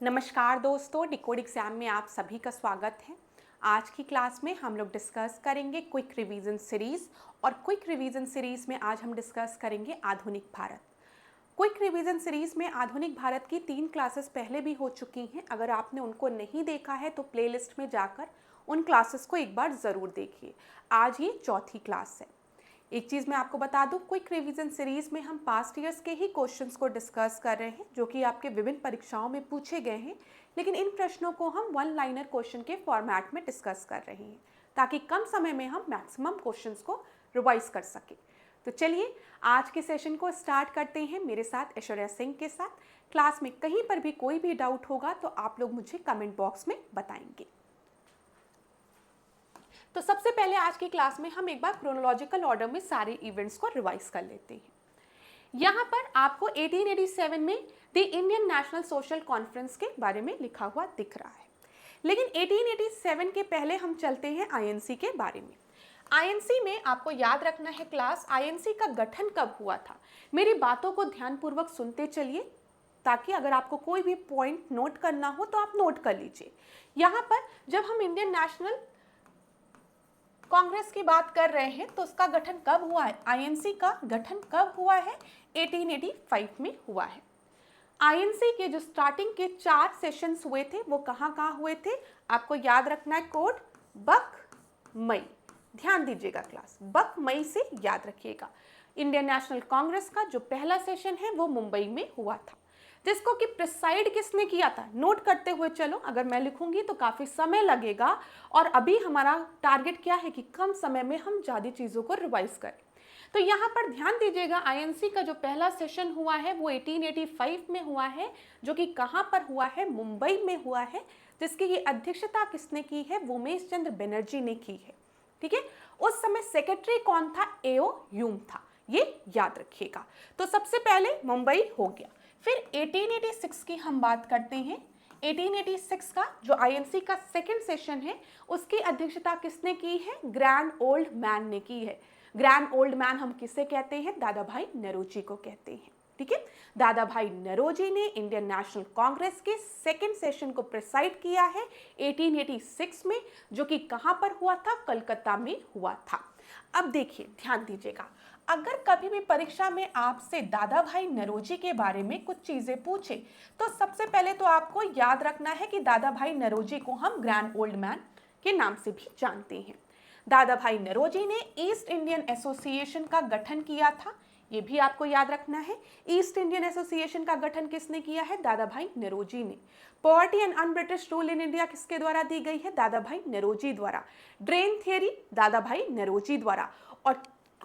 नमस्कार दोस्तों, decode exam में आप सभी का स्वागत है। आज की क्लास में हम लोग डिस्कस करेंगे क्विक रिवीजन सीरीज और क्विक रिवीजन सीरीज में आज हम डिस्कस करेंगे आधुनिक भारत। क्विक रिवीजन सीरीज में आधुनिक भारत की 3 क्लासेस पहले भी हो चुकी हैं। अगर आपने उनको नहीं देखा है तो प्लेलिस्ट में जाकर उन क्लासेस को एक बार ज़रूर देखिए। आज ये चौथी क्लास है। एक चीज़ मैं आपको बता दूं, क्विक रिवीजन सीरीज में हम पास्ट ईयर्स के ही क्वेश्चंस को डिस्कस कर रहे हैं जो कि आपके विभिन्न परीक्षाओं में पूछे गए हैं, लेकिन इन प्रश्नों को हम वन लाइनर क्वेश्चन के फॉर्मेट में डिस्कस कर रहे हैं ताकि कम समय में हम मैक्सिमम क्वेश्चंस को रिवाइज कर सकें। तो चलिए आज के सेशन को स्टार्ट करते हैं मेरे साथ ऐश्वर्या सिंह के साथ। क्लास में कहीं पर भी कोई भी डाउट होगा तो आप लोग मुझे कमेंट बॉक्स में बताएंगे। तो सबसे पहले आज की क्लास में हम एक बार क्रोनोलॉजिकल ऑर्डर में सारे इवेंट्स को रिवाइज कर लेते हैं। यहाँ पर आपको 1887 में the Indian national social conference के बारे में लिखा हुआ दिख रहा है, लेकिन 1887 के पहले हम चलते हैं आईएनसी के बारे में। आईएनसी में आपको याद रखना है क्लास, आईएनसी का गठन कब हुआ था। मेरी बातों को ध्यानपूर्वक सुनते चलिए ताकि अगर आपको कोई भी पॉइंट नोट करना हो तो आप नोट कर लीजिए। यहाँ पर जब हम इंडियन नेशनल कांग्रेस की बात कर रहे हैं तो उसका गठन कब हुआ है, आईएनसी का गठन कब हुआ है, 1885 में हुआ है। आईएनसी के जो स्टार्टिंग के 4 सेशंस हुए थे वो कहाँ हुए थे, आपको याद रखना है कोड बक मई। ध्यान दीजिएगा क्लास, बक मई से याद रखिएगा। इंडियन नेशनल कांग्रेस का जो पहला सेशन है वो मुंबई में हुआ था, जिसको कि प्रिसाइड किसने किया था, नोट करते हुए चलो। अगर मैं लिखूंगी तो काफ़ी समय लगेगा और अभी हमारा टारगेट क्या है कि कम समय में हम ज़्यादा चीज़ों को रिवाइज करें। तो यहाँ पर ध्यान दीजिएगा, आईएनसी का जो पहला सेशन हुआ है वो 1885 में हुआ है, जो कि कहाँ पर हुआ है, मुंबई में हुआ है, जिसकी ये अध्यक्षता किसने की है, उमेश चंद्र बनर्जी ने की है। ठीक है, उस समय सेक्रेटरी कौन था, एओ ह्यूम था, ये याद रखिएगा। तो सबसे पहले मुंबई हो गया। फिर 1886 की हम बात करते हैं। 1886 का जो आईएनसी का सेकंड सेशन है उसकी अध्यक्षता किसने की है, ग्रैंड ओल्ड मैन ने की है। ग्रैंड ओल्ड मैन हम किसे कहते हैं, दादा भाई नौरोजी को कहते हैं। ठीक है, दादा भाई नौरोजी ने इंडियन नेशनल कांग्रेस के सेकंड सेशन को प्रिसाइड किया है 1886 में, जो कि कहां पर हुआ था, कलकत्ता में हुआ था। अब देखिए ध्यान दीजिएगा, अगर कभी भी परीक्षा में आपसे दादा भाई नौरोजी के बारे में कुछ चीजें पूछे तो सबसे पहले तो आपको याद रखना है कि दादा भाई नौरोजी को हम ग्रैंड ओल्ड मैन के नाम से भी जानते हैं। दादा भाई नौरोजी ने ईस्ट इंडियन एसोसिएशन का गठन किया था, ये भी आपको याद रखना है। ईस्ट इंडियन एसोसिएशन का गठन किसने किया है, दादा भाई नौरोजी ने। Poverty and un British rule in India किसके द्वारा दी गई है, दादा भाई नौरोजी द्वारा। ड्रेन थियरी दादा भाई नौरोजी द्वारा।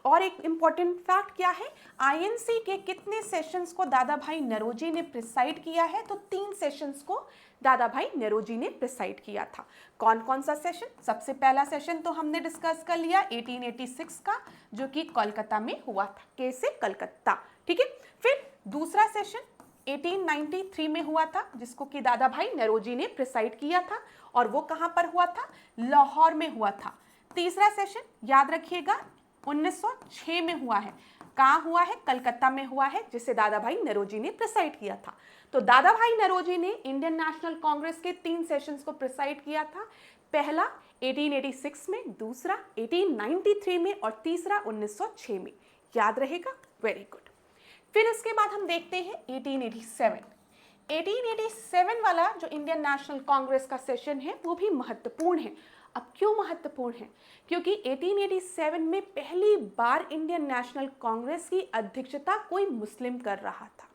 और एक इंपॉर्टेंट फैक्ट क्या है, आईएनसी के कितने सेशंस को दादा भाई नौरोजी ने प्रिसाइड किया है, तो 3 सेशंस को दादा भाई नौरोजी ने प्रिसाइड किया था। कौन कौन सा सेशन, सबसे पहला सेशन तो हमने डिस्कस कर लिया 1886 का, जो कि कोलकाता में हुआ था, कैसे, कलकत्ता। ठीक है, फिर दूसरा सेशन 1893 में हुआ था, जिसको कि दादा भाई नौरोजी ने प्रिसाइड किया था, और वो कहां पर हुआ था, लाहौर में हुआ था। तीसरा सेशन याद रखिएगा 1906 में हुआ है, कहाँ हुआ है, कलकत्ता में हुआ है, जिसे दादा भाई नौरोजी ने प्रिसाइड किया था। तो दादा भाई नौरोजी ने इंडियन नेशनल कांग्रेस के 3 सेशंस को प्रिसाइड किया था, पहला 1886 में, दूसरा 1893 में और तीसरा 1906 में। याद रहेगा, वेरी गुड। फिर इसके बाद हम देखते हैं 1887 वाला जो इंडियन नेशनल कांग्रेस का सेशन है वो भी महत्वपूर्ण है। अब क्यों महत्वपूर्ण है, क्योंकि 1887 में पहली बार इंडियन नेशनल कांग्रेस की अध्यक्षता कोई मुस्लिम कर रहा था,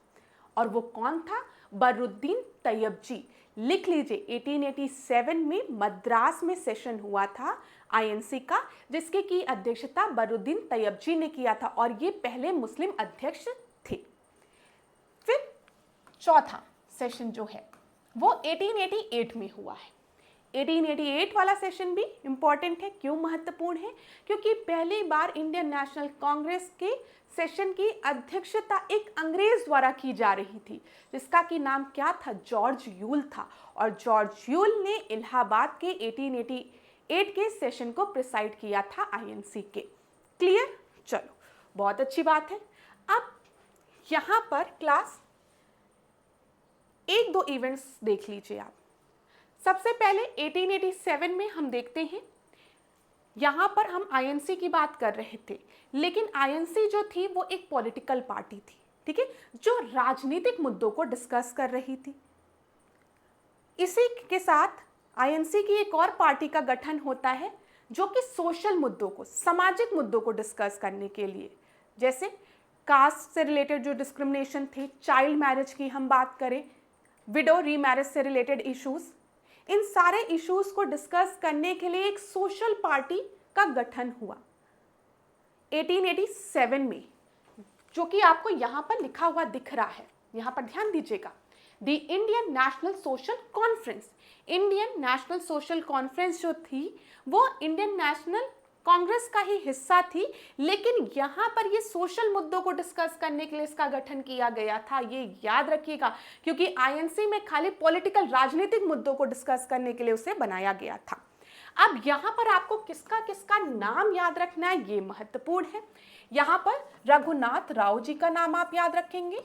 और वो कौन था, बदरुद्दीन तैयब जी। लिख लीजिए, 1887 में मद्रास में सेशन हुआ था आईएनसी का, जिसके की अध्यक्षता बदरुद्दीन तैयब जी ने किया था, और ये पहले मुस्लिम अध्यक्ष थे। फिर चौथा सेशन जो है वो 1888 में हुआ है। 1888 वाला सेशन भी इंपॉर्टेंट है। क्यों महत्वपूर्ण है, क्योंकि पहली बार इंडियन नेशनल कांग्रेस के सेशन की अध्यक्षता एक अंग्रेज द्वारा की जा रही थी, जिसका की नाम क्या था, जॉर्ज यूल था, और जॉर्ज यूल ने इलाहाबाद के 1888 के सेशन को प्रिसाइड किया था आईएनसी के। क्लियर, चलो बहुत अच्छी बात है। अब यहाँ पर क्लास एक दो इवेंट्स देख लीजिए आप। सबसे पहले 1887 में हम देखते हैं, यहाँ पर हम आईएनसी की बात कर रहे थे, लेकिन आईएनसी जो थी वो एक पॉलिटिकल पार्टी थी, ठीक है, जो राजनीतिक मुद्दों को डिस्कस कर रही थी। इसी के साथ आईएनसी की एक और पार्टी का गठन होता है जो कि सोशल मुद्दों को, सामाजिक मुद्दों को डिस्कस करने के लिए, जैसे कास्ट से रिलेटेड जो डिस्क्रिमिनेशन थे, चाइल्ड मैरिज की हम बात करें, विडो रीमैरिज से रिलेटेड इश्यूज, इन सारे इश्यूज को डिस्कस करने के लिए एक सोशल पार्टी का गठन हुआ 1887 में, जो कि आपको यहां पर लिखा हुआ दिख रहा है। यहां पर ध्यान दीजिएगा, the Indian national social conference. Indian national social conference जो थी वो इंडियन नेशनल कांग्रेस का ही हिस्सा थी, लेकिन यहाँ पर ये सोशल मुद्दों को डिस्कस करने के लिए इसका गठन किया गया था। ये याद रखिएगा, क्योंकि आईएनसी में खाली पॉलिटिकल, राजनीतिक मुद्दों को डिस्कस करने के लिए उसे बनाया गया था। अब यहाँ पर आपको किसका किसका नाम याद रखना है, ये महत्वपूर्ण है। यहाँ पर रघुनाथ राव जी का नाम आप याद रखेंगे,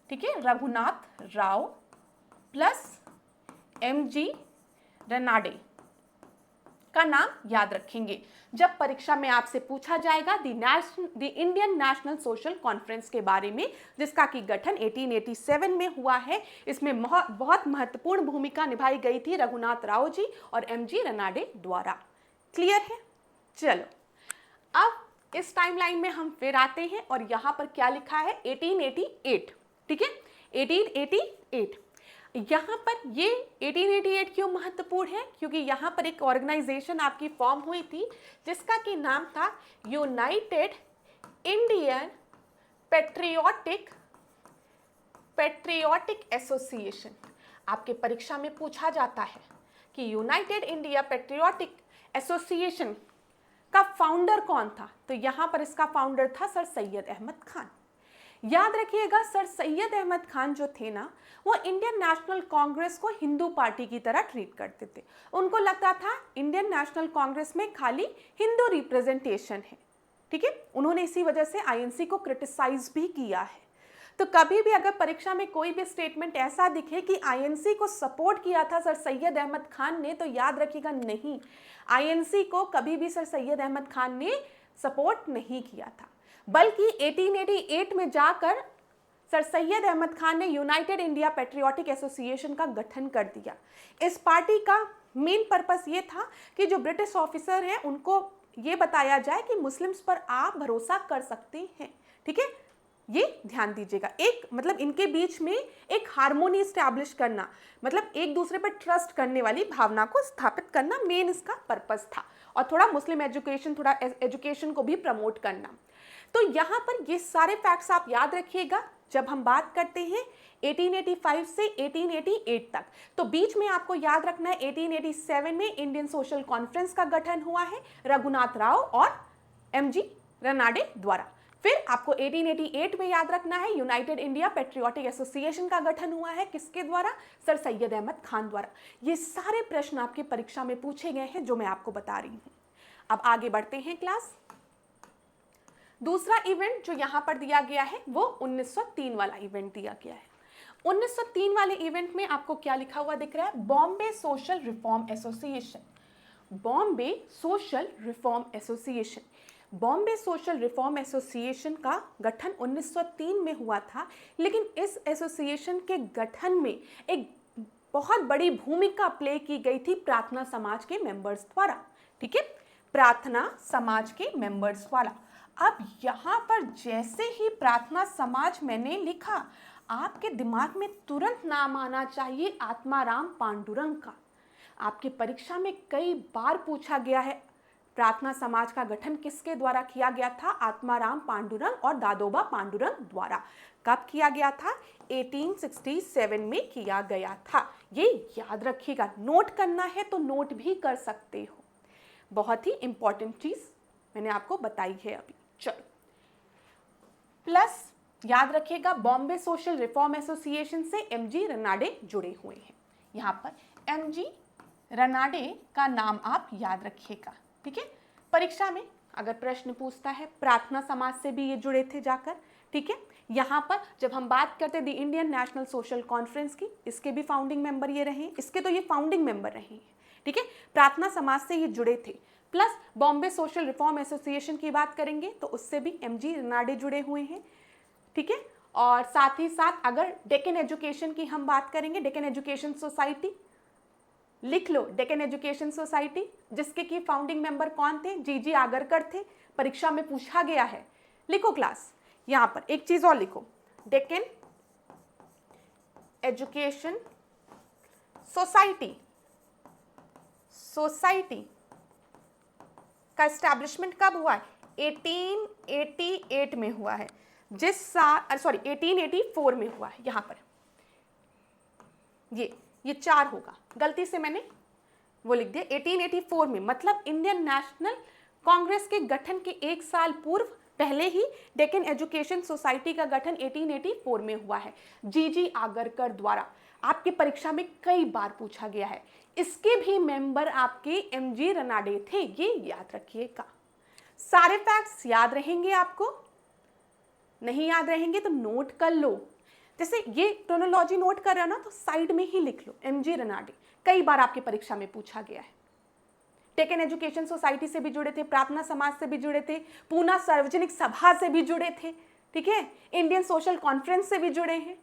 ठीक है, रघुनाथ राव प्लस एमजी रनाडे का नाम याद रखेंगे। जब परीक्षा में आपसे पूछा जाएगा the Indian national social conference के बारे में, जिसका कि गठन 1887 में हुआ है, इसमें बहुत महत्वपूर्ण भूमिका निभाई गई थी रघुनाथ राव जी और एमजी रनाडे द्वारा। क्लियर है? चलो अब इस टाइमलाइन में हम फिर आते हैं और यहाँ पर क्या लिखा है, 1888, ठीक है, 1888। यहाँ पर ये 1888 क्यों महत्वपूर्ण है, क्योंकि यहाँ पर एक ऑर्गेनाइजेशन आपकी फॉर्म हुई थी जिसका कि नाम था यूनाइटेड इंडियन पेट्रियोटिक एसोसिएशन। आपके परीक्षा में पूछा जाता है कि यूनाइटेड इंडिया पेट्रियोटिक एसोसिएशन का फाउंडर कौन था, तो यहाँ पर इसका फाउंडर था सर सैयद अहमद खान। याद रखिएगा, सर सैयद अहमद खान जो थे ना, वो इंडियन नेशनल कांग्रेस को हिंदू पार्टी की तरह ट्रीट करते थे। उनको लगता था इंडियन नेशनल कांग्रेस में खाली हिंदू रिप्रेजेंटेशन है, ठीक है। उन्होंने इसी वजह से आईएनसी को क्रिटिसाइज भी किया है। तो कभी भी अगर परीक्षा में कोई भी स्टेटमेंट ऐसा दिखे कि आईएनसी को सपोर्ट किया था सर सैयद अहमद खान ने, तो याद रखिएगा नहीं, आईएनसी को कभी भी सर सैयद अहमद खान ने सपोर्ट नहीं किया था, बल्कि 1888 में जाकर सर सैयद अहमद खान ने यूनाइटेड इंडिया पेट्रियोटिक एसोसिएशन का गठन कर दिया। इस पार्टी का मेन पर्पस ये था कि जो ब्रिटिश ऑफिसर हैं उनको ये बताया जाए कि मुस्लिम्स पर आप भरोसा कर सकते हैं, ठीक है, ये ध्यान दीजिएगा। एक मतलब इनके बीच में एक हार्मोनी स्टैब्लिश करना, मतलब एक दूसरे पर ट्रस्ट करने वाली भावना को स्थापित करना मेन इसका पर्पस था, और थोड़ा मुस्लिम एजुकेशन, थोड़ा एजुकेशन को भी प्रमोट करना। तो यहाँ पर ये सारे फैक्ट्स आप याद रखिएगा जब हम बात करते हैं 1885 से 1888 तक। तो बीच में आपको याद रखना है 1887 में इंडियन सोशल कॉन्फ्रेंस का गठन हुआ है रघुनाथ राव और एमजी रनाडे द्वारा। फिर आपको 1888 में याद रखना है यूनाइटेड इंडिया पेट्रियोटिक एसोसिएशन का गठन हुआ है, किसके द्वारा, सर सैयद अहमद खान द्वारा। ये सारे प्रश्न आपकी परीक्षा में पूछे गए हैं जो मैं आपको बता रही हूँ। अब आगे बढ़ते हैं क्लास। दूसरा इवेंट जो यहाँ पर दिया गया है वो 1903 वाला इवेंट दिया गया है। 1903 वाले इवेंट में आपको क्या लिखा हुआ दिख रहा है, Bombay social reform association. Bombay social reform association, Bombay social reform association का गठन 1903 में हुआ था, लेकिन इस एसोसिएशन के गठन में एक बहुत बड़ी भूमिका प्ले की गई थी प्रार्थना समाज के मेंबर्स द्वारा, ठीक है, प्रार्थना समाज के मेंबर्स द्वारा। अब यहाँ पर जैसे ही प्रार्थना समाज मैंने लिखा, आपके दिमाग में तुरंत नाम आना चाहिए आत्माराम पांडुरंग का। आपके परीक्षा में कई बार पूछा गया है प्रार्थना समाज का गठन किसके द्वारा किया गया था, आत्माराम पांडुरंग और दादोबा पांडुरंग द्वारा। कब किया गया था, 1867 में किया गया था। ये याद रखिएगा, नोट करना है तो नोट भी कर सकते हो, बहुत ही इंपॉर्टेंट चीज मैंने आपको बताई है अभी। चलो, प्लस याद रखिएगा बॉम्बे सोशल रिफॉर्म एसोसिएशन से एमजी रनाडे जुड़े हुए हैं। यहाँ पर एमजी रनाडे का नाम आप याद रखिएगा, ठीक है। परीक्षा में अगर प्रश्न पूछता है प्रार्थना समाज से भी ये जुड़े थे जाकर, ठीक है। यहाँ पर जब हम बात करते हैं the Indian national social conference की, इसके भी फाउंडिंग मेंबर ये रहे, इसके तो ये फाउंडिंग मेंबर रहे हैं, ठीक है। प्रार्थना समाज से ये जुड़े थे। Plus Bombay social reform association की बात करेंगे तो उससे भी एमजी रनाडे जुड़े हुए हैं, ठीक है। और साथ ही साथ अगर डेक्कन एजुकेशन की हम बात करेंगे, डेक्कन एजुकेशन सोसाइटी, लिख लो डेक्कन एजुकेशन सोसाइटी, जिसके की फाउंडिंग मेंबर कौन थे, जीजी आगरकर थे। परीक्षा में पूछा गया है, लिखो क्लास। यहां पर एक चीज और लिखो, डेक्कन एजुकेशन सोसाइटी का एस्टैब्लिशमेंट कब हुआ है? 1888 में हुआ है, जिस साल 1884 में हुआ है। यहां पर ये 4 होगा, गलती से मैंने वो लिख दिया 1884 में, मतलब इंडियन नेशनल कांग्रेस के गठन के 1 साल पूर्व पहले ही डेक्कन एजुकेशन सोसाइटी का गठन 1884 में हुआ है, जीजी आगरकर द्वारा। आपकी परीक्षा में कई बार पूछा गया है। इसके भी मेंबर आपके एमजी रनाडे थे, ये याद रखिएगा। सारे फैक्ट्स याद रहेंगे आपको, नहीं याद रहेंगे तो नोट कर लो। जैसे ये क्रोनोलॉजी नोट कर रहे हो ना, तो साइड में ही लिख लो एमजी रनाडे, कई बार आपकी परीक्षा में पूछा गया है। डेक्कन एजुकेशन सोसाइटी से भी जुड़े थे, प्रार्थना समाज से भी जुड़े थे, पूना सार्वजनिक सभा से भी जुड़े थे, ठीक है, इंडियन सोशल कॉन्फ्रेंस से भी जुड़े हैं।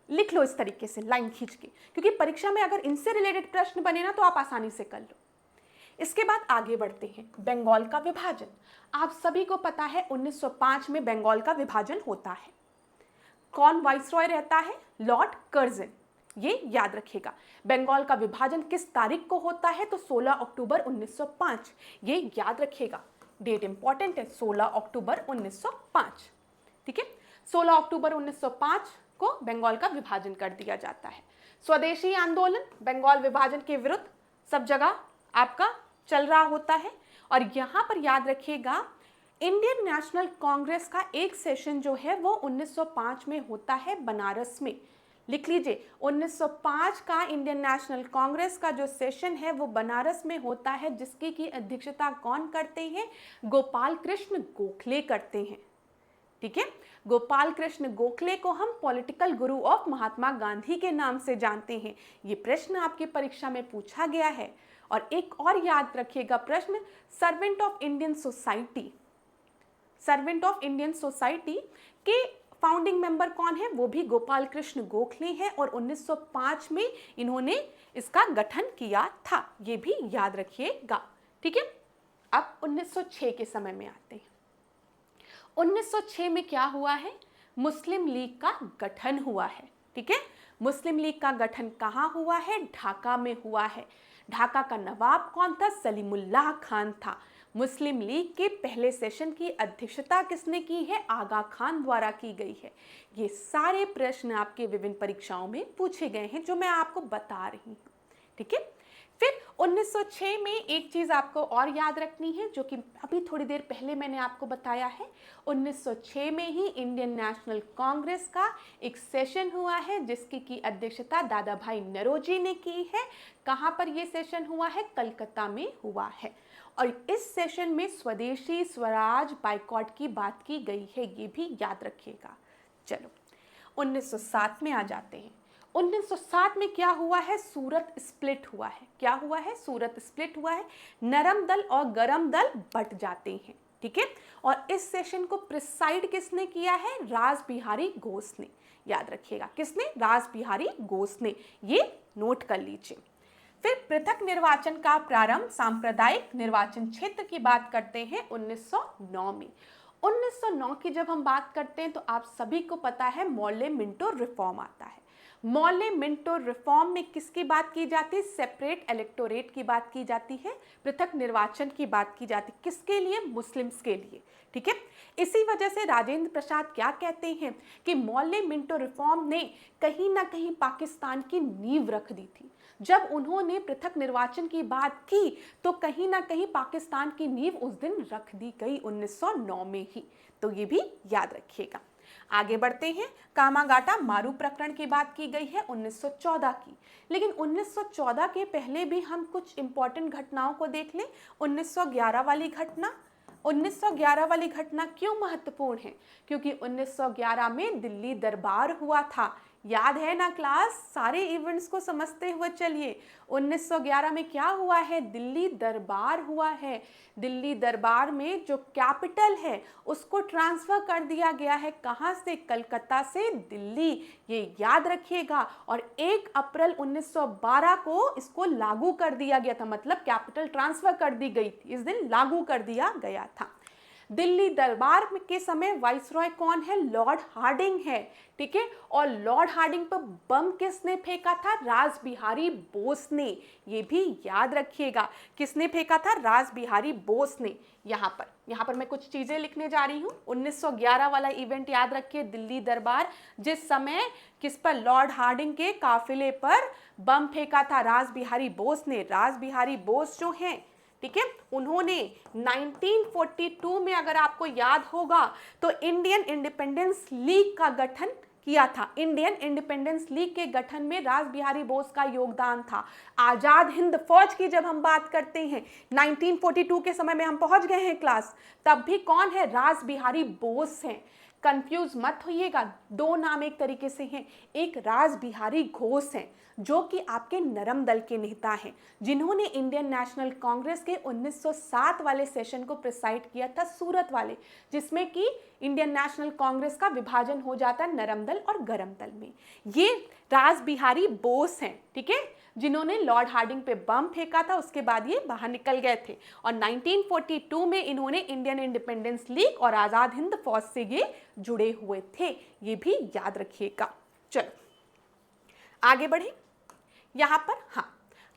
लिख लो इस तरीके से लाइन खींच के, क्योंकि परीक्षा में अगर इनसे रिलेटेड प्रश्न बने ना तो आप आसानी से कर लो। इसके बाद आगे बढ़ते हैं, बंगाल का विभाजन। आप सभी को पता है 1905 में बंगाल का विभाजन होता है। कौन वाइसरॉय रहता है? लॉर्ड कर्जन, ये याद रखिएगा। बंगाल का विभाजन किस तारीख को होता है? तो 16 अक्टूबर 1905, ये याद रखिएगा, डेट इंपॉर्टेंट है, 16 अक्टूबर 1905, ठीक है। 16 अक्टूबर 1905 को बंगाल का विभाजन कर दिया जाता है। स्वदेशी आंदोलन बंगाल विभाजन के विरुद्ध सब जगह आपका चल रहा होता है। और यहाँ पर याद रखिएगा, इंडियन नेशनल कांग्रेस का एक सेशन जो है वो 1905 में होता है बनारस में। लिख लीजिए, 1905 का इंडियन नेशनल कांग्रेस का जो सेशन है वो बनारस में होता है, जिसकी की अध्यक्षता कौन करते हैं? गोपाल कृष्ण गोखले करते हैं, ठीक है। गोपाल कृष्ण गोखले को हम political Guru of Mahatma Gandhi के नाम से जानते हैं। ये प्रश्न आपकी परीक्षा में पूछा गया है। और एक और याद रखिएगा प्रश्न, servant of Indian society, servant of Indian society के फाउंडिंग मेंबर कौन है? वो भी गोपाल कृष्ण गोखले हैं, और 1905 में इन्होंने इसका गठन किया था, ये भी याद रखिएगा, ठीक है। अब 1906 के समय में आते हैं। 1906 में क्या हुआ है? मुस्लिम लीग का गठन हुआ है, ठीक है। मुस्लिम लीग का गठन कहाँ हुआ है? ढाका में हुआ है। ढाका का नवाब कौन था? सलीमुल्लाह खान था। मुस्लिम लीग के पहले सेशन की अध्यक्षता किसने की है? आगा खान द्वारा की गई है। ये सारे प्रश्न आपके विभिन्न परीक्षाओं में पूछे गए हैं, जो मैं आपको बता रही हूँ, ठीक है। फिर 1906 में एक चीज़ आपको और याद रखनी है, जो कि अभी थोड़ी देर पहले मैंने आपको बताया है। 1906 में ही इंडियन नेशनल कांग्रेस का एक सेशन हुआ है, जिसकी की अध्यक्षता दादा भाई नौरोजी ने की है। कहाँ पर ये सेशन हुआ है? कलकत्ता में हुआ है। और इस सेशन में स्वदेशी स्वराज बाइकॉट की बात की गई है, ये भी याद रखिएगा। चलो 1907 में आ जाते हैं। 1907 में क्या हुआ है? सूरत स्प्लिट हुआ है। क्या हुआ है? सूरत स्प्लिट हुआ है। नरम दल और गरम दल बट जाते हैं, ठीक है। और इस सेशन को प्रिसाइड किसने किया है? रास बिहारी घोष ने, याद रखिएगा, किसने? रास बिहारी घोष ने, ये नोट कर लीजिए। फिर पृथक निर्वाचन का प्रारंभ, सांप्रदायिक निर्वाचन क्षेत्र की बात करते हैं 1909 में। 1909 की जब हम बात करते हैं तो आप सभी को पता है मॉर्ले मिंटो रिफॉर्म आता है। मॉर्ले मिंटो रिफॉर्म में किसकी बात की जाती है? सेपरेट इलेक्टोरेट की बात की जाती है, पृथक निर्वाचन की बात की जाती है। किसके लिए? मुस्लिम्स के लिए, ठीक है। इसी वजह से राजेंद्र प्रसाद क्या कहते हैं कि मॉर्ले मिंटो रिफॉर्म ने कहीं ना कहीं पाकिस्तान की नींव रख दी थी। जब उन्होंने पृथक निर्वाचन की बात की तो कहीं ना कहीं पाकिस्तान की नींव उस दिन रख दी गई 1909 में ही, तो ये भी याद रखिएगा। आगे बढ़ते हैं। कामागाटा मारू प्रकरण की बात की गई है 1914 की, लेकिन 1914 के पहले भी हम कुछ इंपॉर्टेंट घटनाओं को देख लें। 1911 वाली घटना, 1911 वाली घटना क्यों महत्वपूर्ण है? क्योंकि 1911 में दिल्ली दरबार हुआ था। याद है ना क्लास? सारे इवेंट्स को समझते हुए चलिए। 1911 में क्या हुआ है? दिल्ली दरबार हुआ है। दिल्ली दरबार में जो कैपिटल है उसको ट्रांसफर कर दिया गया है। कहाँ से? कलकत्ता से दिल्ली। ये याद रखिएगा। और 1 अप्रैल 1912 को इसको लागू कर दिया गया था, मतलब कैपिटल ट्रांसफर कर दी गई थी, इस दिन लागू कर दिया गया था। दिल्ली दरबार के समय वाइसरॉय कौन है? लॉर्ड हार्डिंग है। ठीक है। और लॉर्ड हार्डिंग पर बम किसने फेंका था? रास बिहारी बोस ने। ये भी याद रखिएगा, किसने फेंका था? रास बिहारी बोस ने। यहाँ पर मैं कुछ चीजें लिखने जा रही हूँ। 1911 वाला इवेंट याद रखिए, दिल्ली दरबार, जिस समय किस पर? लॉर्ड हार्डिंग के काफिले पर बम फेंका था रास बिहारी बोस ने। रास बिहारी बोस जो हैं, ठीक है, उन्होंने 1942 में, अगर आपको याद होगा, तो इंडियन इंडिपेंडेंस लीग का गठन किया था। इंडियन इंडिपेंडेंस लीग के गठन में रास बिहारी बोस का योगदान था। आजाद हिंद फौज की जब हम बात करते हैं, 1942 के समय में हम पहुंच गए हैं क्लास, तब भी कौन है? रास बिहारी बोस हैं। कंफ्यूज मत होइएगा, दो नाम एक तरीके से हैं। एक रास बिहारी घोष हैं, जो कि आपके नरम दल के नेता हैं, जिन्होंने इंडियन नेशनल कांग्रेस के 1907 वाले सेशन को प्रिसाइड किया था, सूरत वाले, जिसमें कि इंडियन नेशनल कांग्रेस का विभाजन हो जाता है नरम दल और गरम दल में। ये रास बिहारी बोस हैं, ठीक है, जिन्होंने लॉर्ड हार्डिंग पे बम फेंका था, उसके बाद ये बाहर निकल गए थे। और 1942 में इन्होंने इंडियन इंडिपेंडेंस लीग और आजाद हिंद फौज से ये जुड़े हुए थे। ये भी याद रखिएगा। चलो आगे बढ़े। यहाँ पर हाँ,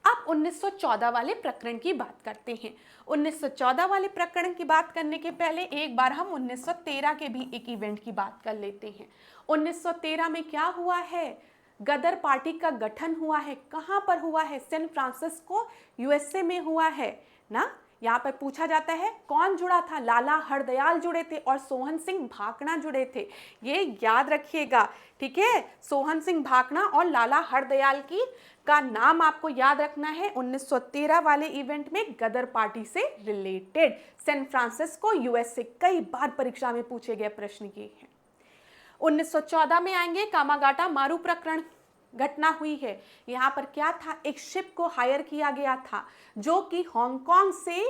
अब 1914 वाले प्रकरण की बात करते हैं। 1914 वाले प्रकरण की बात करने के पहले एक बार हम 1913 के भी एक इवेंट की बात कर लेते हैं। 1913 में क्या हुआ है? गदर पार्टी का गठन हुआ है। कहाँ पर हुआ है? सैन फ्रांसिस्को, यूएसए में हुआ है ना। यहाँ पर पूछा जाता है कौन जुड़ा था? लाला हरदयाल जुड़े थे और सोहन सिंह भाकना जुड़े थे। ये याद रखिएगा, ठीक है। सोहन सिंह भाकना और लाला हरदयाल की का नाम आपको याद रखना है। 1913 वाले इवेंट में गदर पार्टी से रिलेटेड, सैन फ्रांसिस्को, यूएसए, कई बार परीक्षा में पूछे गए प्रश्न ये हैं। 1914 में आएंगे, कामागाटा मारू प्रकरण घटना हुई है। यहाँ पर क्या था? एक शिप को हायर किया गया था, जो कि हांगकांग से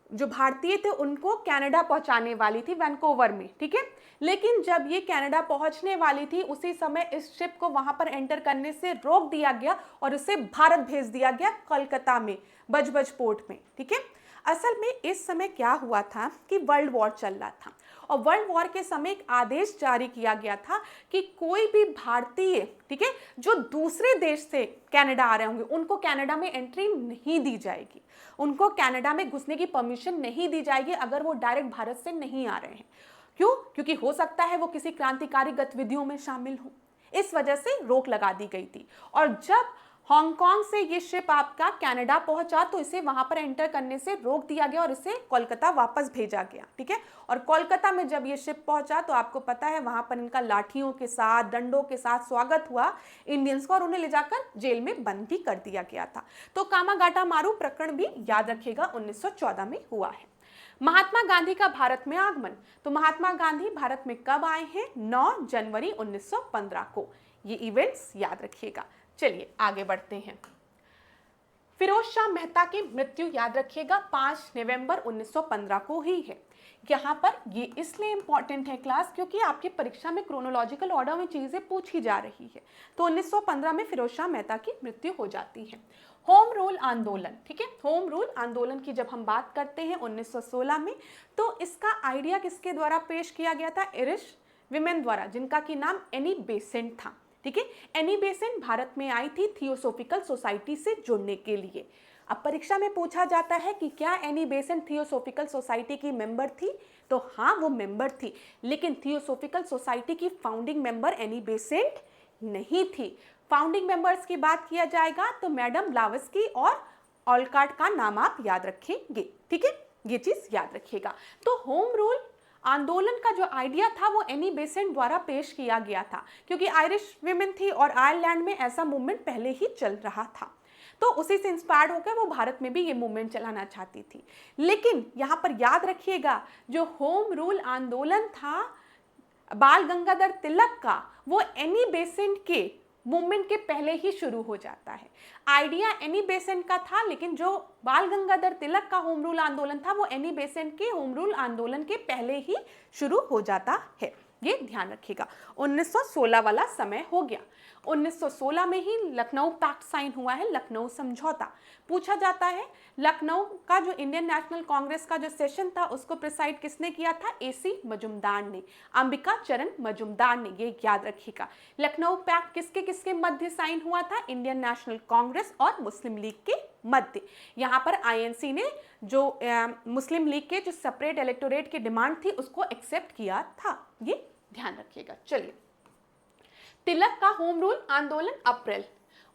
जो भारतीय थे उनको कनाडा पहुंचाने वाली थी, वैंकूवर में, ठीक है। लेकिन जब ये कनाडा पहुंचने वाली थी, उसी समय इस शिप को वहां पर एंटर करने से रोक दिया गया और उसे भारत भेज दिया गया, कोलकाता में बजबज पोर्ट में, ठीक है। असल में इस समय क्या हुआ था कि वर्ल्ड वॉर चल रहा था, और वर्ल्ड वॉर के समय एक आदेश जारी किया गया था कि कोई भी भारतीय, ठीक है, जो दूसरे देश से कनाडा आ रहे होंगे, उनको कनाडा में एंट्री नहीं दी जाएगी, उनको कनाडा में घुसने की परमिशन नहीं दी जाएगी अगर वो डायरेक्ट भारत से नहीं आ रहे हैं। क्यों? क्योंकि हो सकता है वो किसी क्रांतिकारी गतिविधियों में शामिल हो, इस वजह से रोक लगा दी गई थी। और जब हांगकांग से ये शिप आपका कनाडा पहुंचा तो इसे वहां पर एंटर करने से रोक दिया गया और इसे कोलकाता वापस भेजा गया, ठीक है। और कोलकाता में जब ये शिप पहुंचा तो आपको पता है वहां पर इनका लाठियों के साथ, डंडों के साथ स्वागत हुआ इंडियंस को, और उन्हें ले जाकर जेल में बंद भी कर दिया गया था। तो कामागाटा मारू प्रकरण भी याद रखिएगा 1914 में हुआ है। महात्मा गांधी का भारत में आगमन, तो महात्मा गांधी भारत में कब आए हैं? 9 जनवरी 1915 को। ये इवेंट्स याद रखिएगा। चलिए आगे बढ़ते हैं। फिरोज शाह मेहता की मृत्यु याद रखिएगा 5 नवंबर 1915 को ही है। यहाँ पर ये इसलिए इंपॉर्टेंट है क्लास, क्योंकि आपकी परीक्षा में क्रोनोलॉजिकल ऑर्डर में चीजें पूछी जा रही है। तो 1915 में फिरोज शाह मेहता की मृत्यु हो जाती है। होम रूल आंदोलन, ठीक है, होम रूल आंदोलन की जब हम बात करते हैं 1916 में, तो इसका आइडिया किसके द्वारा पेश किया गया था? आयरिश विमेन द्वारा, जिनका की नाम एनी बेसेंट था, ठीक है। एनी बेसेंट भारत में आई थी थियोसोफिकल सोसाइटी से जुड़ने के लिए। अब परीक्षा में पूछा जाता है कि क्या एनी बेसेंट थियोसोफिकल सोसाइटी की मेंबर थी? तो हाँ, वो मेंबर थी, लेकिन थियोसोफिकल सोसाइटी की फाउंडिंग मेंबर एनी बेसेंट नहीं थी। फाउंडिंग मेंबर्स की बात किया जाएगा तो मैडम ब्लावस्की और ऑलकार्ट का नाम आप याद रखेंगे, ठीक है, ये चीज याद रखिएगा। तो होम रूल आंदोलन का जो आइडिया था वो एनी बेसेंट द्वारा पेश किया गया था, क्योंकि आयरिश विमेन थी और आयरलैंड में ऐसा मूवमेंट पहले ही चल रहा था। तो उसी से इंस्पायर्ड होकर वो भारत में भी ये मूवमेंट चलाना चाहती थी। लेकिन यहाँ पर याद रखिएगा, जो होम रूल आंदोलन था बाल गंगाधर तिलक का, वो एनी बेसेंट के मूवमेंट के पहले ही शुरू हो जाता है। आइडिया एनी बेसेंट का था, लेकिन जो बाल गंगाधर तिलक का होम रूल आंदोलन था वो एनी बेसेंट के होम रूल आंदोलन के पहले ही शुरू हो जाता है। ये ध्यान रखिएगा। 1916 वाला समय हो गया। 1916 में ही लखनऊ पैक्ट साइन हुआ है, लखनऊ समझौता। पूछा जाता है लखनऊ का जो इंडियन नेशनल कांग्रेस का जो सेशन था उसको प्रिसाइड किसने किया था? AC मजुमदार ने, अंबिका चरण मजुमदार ने। ये याद रखिएगा। लखनऊ पैक्ट किसके किसके मध्य साइन हुआ था? इंडियन नेशनल कांग्रेस और मुस्लिम लीग के मध्य। यहाँ पर INC ने जो मुस्लिम लीग के जो सेपरेट इलेक्टोरेट की डिमांड थी उसको एक्सेप्ट किया था। ये ध्यान रखिएगा। चलिए, तिलक का होम रूल आंदोलन अप्रैल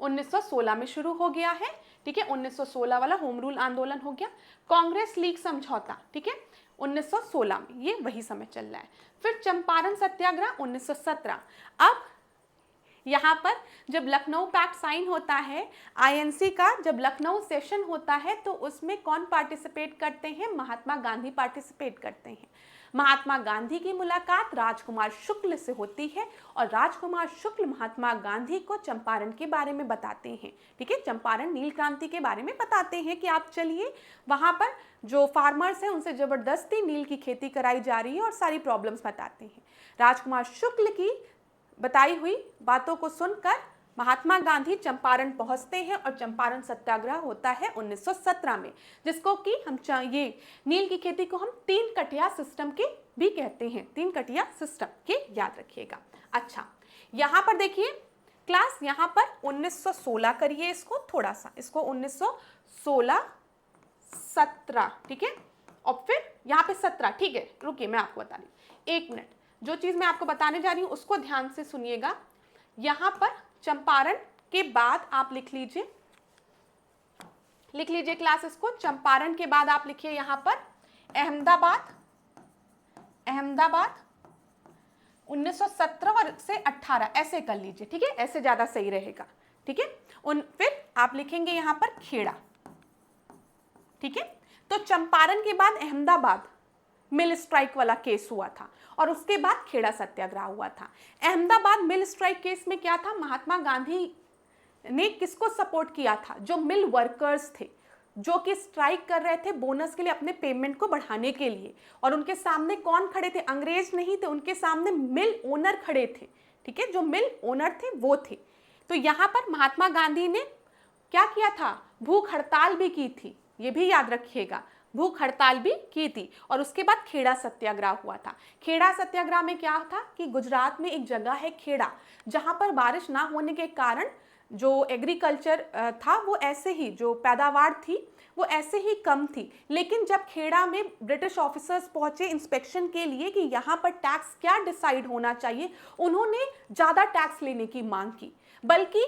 1916 में शुरू हो गया है। ठीक है, 1916 वाला होम रूल आंदोलन हो गया। कांग्रेस लीग समझौता, ठीक है, 1916 में, ये वही समय चल रहा है। फिर चंपारण सत्याग्रह 1917। अब यहाँ पर जब लखनऊ पैक्ट साइन होता है INC का, जब लखनऊ सेशन होता है तो उसमें कौन पार्टिसिपेट करते हैं? महात्मा गांधी पार्टिसिपेट करते हैं। महात्मा गांधी की मुलाकात राजकुमार शुक्ल से होती है और राजकुमार शुक्ल महात्मा गांधी को चंपारण के बारे में बताते हैं। ठीक है, चंपारण नील क्रांति के बारे में बताते हैं कि आप चलिए, वहाँ पर जो फार्मर्स हैं उनसे ज़बरदस्ती नील की खेती कराई जा रही है और सारी प्रॉब्लम्स बताते हैं। राजकुमार शुक्ल की बताई हुई बातों को सुनकर महात्मा गांधी चंपारण पहुंचते हैं और चंपारण सत्याग्रह होता है 1917 में, जिसको कि हम ये नील की खेती को हम 3 कटिया सिस्टम के भी कहते हैं। 3 कटिया सिस्टम के याद रखिएगा। अच्छा, यहाँ पर देखिए क्लास, यहाँ पर 1916 करिए इसको थोड़ा सा, इसको 1916 17, ठीक है, और फिर यहाँ पे 17। ठीक है, रुकिए मैं आपको बता रही, 1 मिनट। जो चीज़ मैं आपको बताने जा रही हूँ उसको ध्यान से सुनिएगा। यहाँ पर चंपारण के बाद आप लिख लीजिए क्लास इसको। चंपारण के बाद आप लिखिए यहाँ पर अहमदाबाद 1917 और से 18, ऐसे कर लीजिए। ठीक है, ऐसे ज़्यादा सही रहेगा। ठीक है, फिर आप लिखेंगे यहाँ पर खेड़ा। ठीक है, तो चंपारण के बाद अहमदाबाद मिल स्ट्राइक वाला केस हुआ था और उसके बाद खेड़ा सत्याग्रह हुआ था। अहमदाबाद मिल स्ट्राइक केस में क्या था? महात्मा गांधी ने किसको सपोर्ट किया था? जो मिल वर्कर्स थे, जो कि स्ट्राइक कर रहे थे बोनस के लिए, अपने पेमेंट को बढ़ाने के लिए। और उनके सामने कौन खड़े थे? अंग्रेज नहीं थे, उनके सामने मिल ओनर खड़े थे। ठीक है, जो मिल ओनर थे वो थे। तो यहाँ पर महात्मा गांधी ने क्या किया था? भूख हड़ताल भी की थी, ये भी याद रखिएगा, भूख हड़ताल भी की थी। और उसके बाद खेड़ा सत्याग्रह हुआ था। खेड़ा सत्याग्रह में क्या था कि गुजरात में एक जगह है खेड़ा, जहां पर बारिश ना होने के कारण जो एग्रीकल्चर था वो ऐसे ही, जो पैदावार थी वो ऐसे ही कम थी। लेकिन जब खेड़ा में ब्रिटिश ऑफिसर्स पहुंचे इंस्पेक्शन के लिए कि यहाँ पर टैक्स क्या डिसाइड होना चाहिए, उन्होंने ज़्यादा टैक्स लेने की मांग की, बल्कि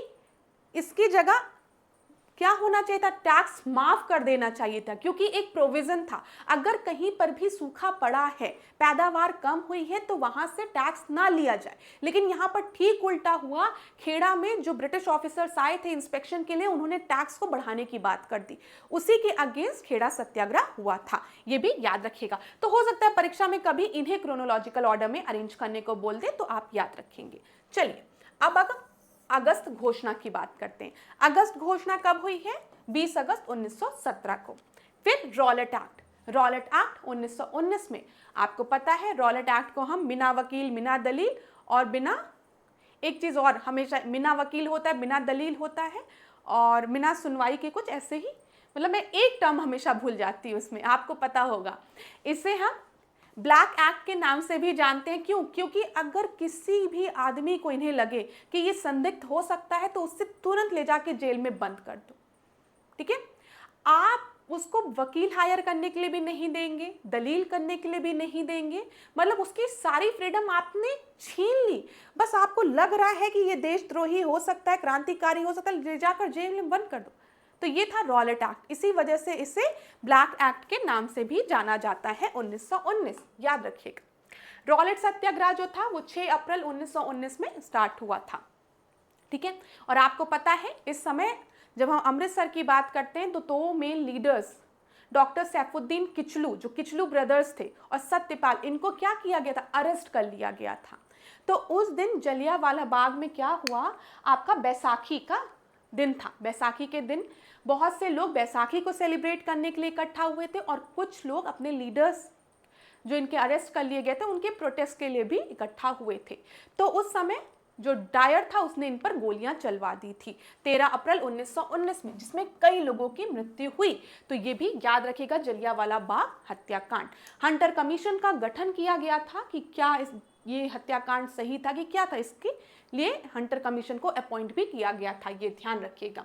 इसकी जगह क्या होना चाहिए था? टैक्स माफ कर देना चाहिए था, क्योंकि एक प्रोविजन था, अगर कहीं पर भी सूखा पड़ा है, पैदावार कम हुई है, तो वहां से टैक्स ना लिया जाए। लेकिन यहाँ पर ठीक उल्टा हुआ। खेड़ा में जो ब्रिटिश ऑफिसर्स आए थे इंस्पेक्शन के लिए, उन्होंने टैक्स को बढ़ाने की बात कर दी। उसी के अगेंस्ट खेड़ा सत्याग्रह हुआ था, ये भी याद रखिएगा। तो हो सकता है परीक्षा में कभी इन्हें क्रोनोलॉजिकल ऑर्डर में अरेंज करने को बोल दे, तो आप याद रखेंगे। चलिए, अब अगर अगस्त घोषणा की बात करते हैं। अगस्त घोषणा कब हुई है? 20 अगस्त 1917 को। फिर रॉलेट एक्ट 1919 में। आपको पता है रॉलेट एक्ट को हम बिना वकील, बिना दलील और बिना, एक चीज़ और, हमेशा बिना वकील होता है, बिना दलील होता है और बिना सुनवाई के, कुछ ऐसे ही, मतलब मैं एक टर्म हमेशा भूल जाती हूँ उसमें, आपको पता होगा। इसे हम ब्लैक एक्ट के नाम से भी जानते हैं। क्यों? क्योंकि अगर किसी भी आदमी को इन्हें लगे कि ये संदिग्ध हो सकता है तो उससे तुरंत ले जाके जेल में बंद कर दो। ठीक है, आप उसको वकील हायर करने के लिए भी नहीं देंगे, दलील करने के लिए भी नहीं देंगे, मतलब उसकी सारी फ्रीडम आपने छीन ली। बस आपको लग रहा है कि ये देशद्रोही हो सकता है, क्रांतिकारी हो सकता है, ले जाकर जेल में बंद कर दो। तो ये था रॉलेट एक्ट। इसी वजह से इसे ब्लैक एक्ट के नाम से भी जाना जाता है। 1919 याद रखिएगा। रॉलेट सत्याग्रह जो था वो 6 अप्रैल 1919 में स्टार्ट हुआ था। ठीक है। और आपको पता है इस समय जब हम अमृतसर की बात करते हैं तो दो main leaders doctor Saifuddin Kitchlew, जो किचलू ब्रदर्स थे, और सत्यपाल, इनको क्या किया गया था, अरेस्ट कर लिया गया था। तो उस दिन जलियांवाला बाग में क्या हुआ, आपका बैसाखी का दिन था। बैसाखी के दिन बहुत से लोग बैसाखी को सेलिब्रेट करने के लिए इकट्ठा हुए थे और कुछ लोग अपने लीडर्स जो इनके अरेस्ट कर लिए गए थे उनके प्रोटेस्ट के लिए भी इकट्ठा हुए थे। तो उस समय जो डायर था उसने इन पर गोलियां चलवा दी थी 13 अप्रैल 1919 में, जिसमें कई लोगों की मृत्यु हुई। तो ये भी याद रखिएगा, जलियांवाला बाग हत्याकांड। हंटर कमीशन का गठन किया गया था कि क्या ये हत्याकांड सही था कि क्या था, इसके लिए हंटर कमीशन को अपॉइंट भी किया गया था, ये ध्यान रखिएगा।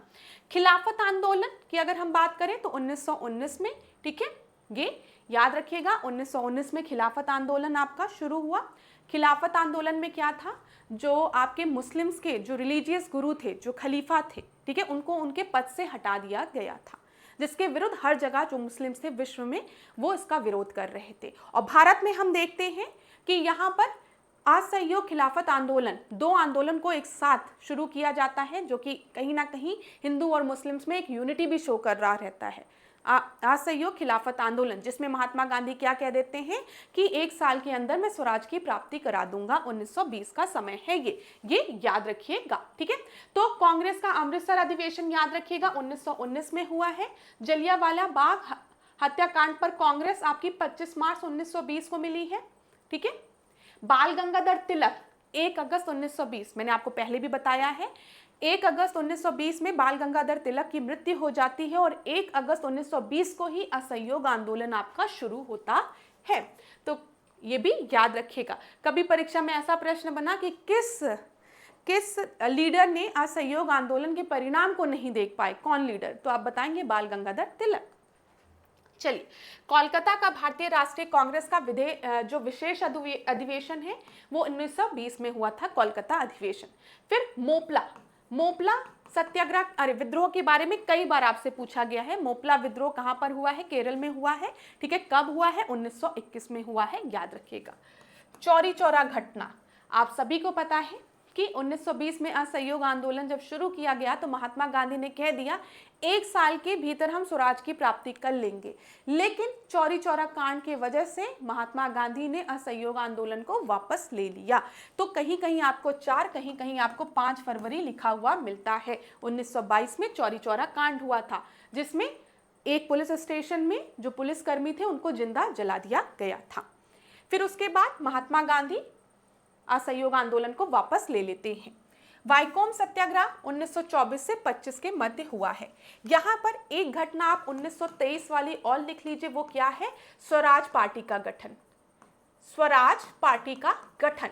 खिलाफत आंदोलन की अगर हम बात करें तो 1919 में, ठीक है, ये याद रखिएगा 1919 में खिलाफत आंदोलन आपका शुरू हुआ। खिलाफत आंदोलन में क्या था, जो आपके मुस्लिम्स के जो रिलीजियस गुरु थे, जो खलीफा थे, ठीक है, उनको उनके पद से हटा दिया गया था, जिसके विरुद्ध हर जगह जो मुस्लिम्स थे विश्व में वो इसका विरोध कर रहे थे। और भारत में हम देखते हैं कि यहाँ पर असहयोग खिलाफत आंदोलन, दो आंदोलन को एक साथ शुरू किया जाता है, जो कि कहीं ना कहीं हिंदू और मुस्लिम्स में एक यूनिटी भी शो कर रहा रहता है। असहयोग खिलाफत आंदोलन, जिसमें महात्मा गांधी क्या कह देते हैं कि 1 साल के अंदर मैं स्वराज की प्राप्ति करा दूंगा, 1920 का समय है ये याद रखिएगा, ठीक है। तो कांग्रेस का अमृतसर अधिवेशन याद रखिएगा 1919 में हुआ है। जलियांवाला बाग हत्याकांड पर कांग्रेस आपकी 25 मार्च 1920 को मिली है, ठीक है। बाल गंगाधर तिलक 1 अगस्त 1920, मैंने आपको पहले भी बताया है, 1 अगस्त 1920 में बाल गंगाधर तिलक की मृत्यु हो जाती है और 1 अगस्त 1920 को ही असहयोग आंदोलन आपका शुरू होता है। तो ये भी याद रखिएगा। कभी परीक्षा में ऐसा प्रश्न बना कि किस लीडर ने असहयोग आंदोलन के परिणाम को नहीं देख पाए, कौन लीडर, तो आप बताएंगे बाल गंगाधर तिलक। चलिए, कोलकाता का भारतीय राष्ट्रीय कांग्रेस का जो विशेष अधिवेशन है वो 1920 में हुआ था, कोलकाता अधिवेशन। फिर मोपला सत्याग्रह विद्रोह के बारे में कई बार आपसे पूछा गया है। मोपला विद्रोह कहां पर हुआ है, केरल में हुआ है, ठीक है। कब हुआ है, 1921 में हुआ है, याद रखिएगा। चौरी चौरा घटना, आप सभी को पता है कि 1920 में असहयोग आंदोलन जब शुरू किया गया तो महात्मा गांधी ने कह दिया 1 साल के भीतर हम स्वराज की प्राप्ति कर लेंगे, लेकिन चौरी चौरा कांड की वजह से महात्मा गांधी ने असहयोग आंदोलन को वापस ले लिया। तो कहीं कहीं आपको 4, कहीं कहीं आपको 5 फरवरी लिखा हुआ मिलता है। 1922 में चौरी चौरा कांड हुआ था, जिसमें एक पुलिस स्टेशन में जो पुलिसकर्मी थे उनको जिंदा जला दिया गया था। फिर उसके बाद महात्मा गांधी असहयोग आंदोलन को वापस ले लेते हैं। वाइकोम सत्याग्रह 1924 से 25 के मध्य हुआ है। यहाँ पर एक घटना आप 1923 वाली और लिख लीजिए, वो क्या है, स्वराज पार्टी का गठन। स्वराज पार्टी का गठन,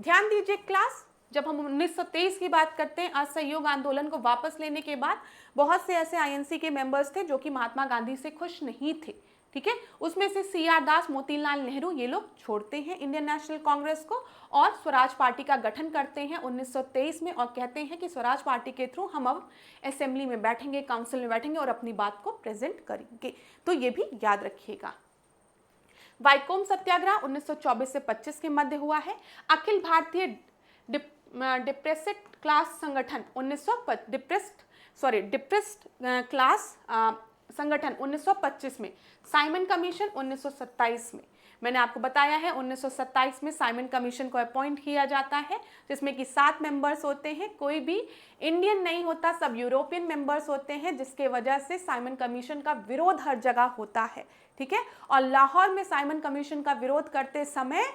ध्यान दीजिए क्लास, जब हम 1923 की बात करते हैं, असहयोग आंदोलन को वापस लेने के बाद बहुत से ऐसे आईएनसी के मेंबर्स थे जो कि महात्मा गांधी से खुश नहीं थे, ठीक है। उसमें से सीआर दास, मोतीलाल नेहरू, ये लोग छोड़ते हैं इंडियन नेशनल कांग्रेस को और स्वराज पार्टी का गठन करते हैं 1923 में, और कहते हैं कि स्वराज पार्टी के थ्रू हम अब असेंबली में बैठेंगे, काउंसिल में बैठेंगे और अपनी बात को प्रेजेंट करेंगे। तो ये भी याद रखिएगा। वाइकोम सत्याग्रह 1924 से 25 के मध्य हुआ है। अखिल भारतीय डिप्रेस्ड क्लास संगठन डिप्रेस्ड क्लास संगठन 1925 में। साइमन कमीशन 1927 में। मैंने आपको बताया है 1927 में साइमन कमीशन को अपॉइंट किया जाता है, जिसमें कि 7 मेंबर्स होते हैं, कोई भी इंडियन नहीं होता, सब यूरोपियन मेंबर्स होते हैं, जिसके वजह से साइमन कमीशन का विरोध हर जगह होता है, ठीक है। और लाहौर में साइमन कमीशन का विरोध करते समय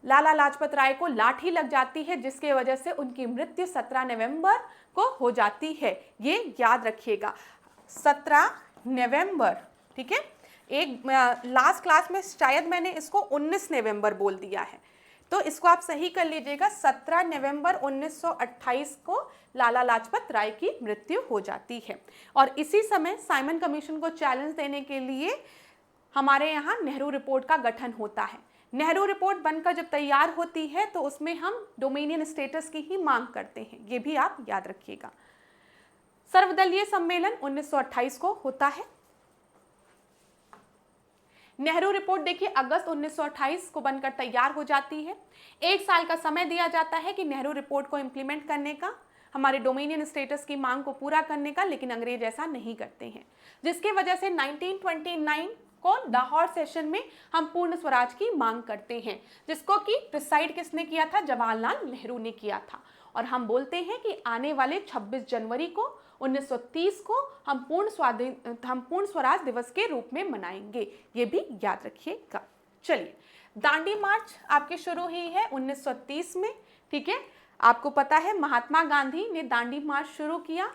लाला लाजपत राय को लाठी लग जाती है, जिसके वजह से उनकी मृत्यु 17 नवंबर को हो जाती है, ये याद रखिएगा। 17 नवंबर, ठीक है। एक लास्ट क्लास में शायद मैंने इसको 19 नवंबर बोल दिया है, तो इसको आप सही कर लीजिएगा। 17 नवंबर 1928 को लाला लाजपत राय की मृत्यु हो जाती है। और इसी समय साइमन कमीशन को चैलेंज देने के लिए हमारे यहाँ नेहरू रिपोर्ट का गठन होता है। नेहरू रिपोर्ट बनकर जब तैयार होती है तो उसमें हम डोमिनियन स्टेटस की ही मांग करते हैं, ये भी आप याद रखिएगा। सर्वदलीय सम्मेलन 1928 को होता है। नेहरू रिपोर्ट देखिए अगस्त 1928 को बनकर तैयार हो जाती है। 1 साल का समय दिया जाता है कि नेहरू रिपोर्ट को इंप्लीमेंट करने का। हमारे डोमिनियन स्टेटस की मांग को पूरा करने का, लेकिन अंग्रेज ऐसा नहीं करते हैं, जिसके वजह से 1929 को लाहौर सेशन में हम पूर्ण स्वराज की मांग करते हैं, जिसको कि प्रिसाइड किसने किया था? जवाहरलाल नेहरू ने किया था। और हम बोलते हैं कि आने वाले 26 जनवरी को 1930 को हम पूर्ण स्वराज दिवस के रूप में मनाएंगे, ये भी याद रखिएगा। चलिए, दांडी मार्च आपकी शुरू हुई है 1930 में, ठीक है। आपको पता है महात्मा गांधी ने दांडी मार्च शुरू किया,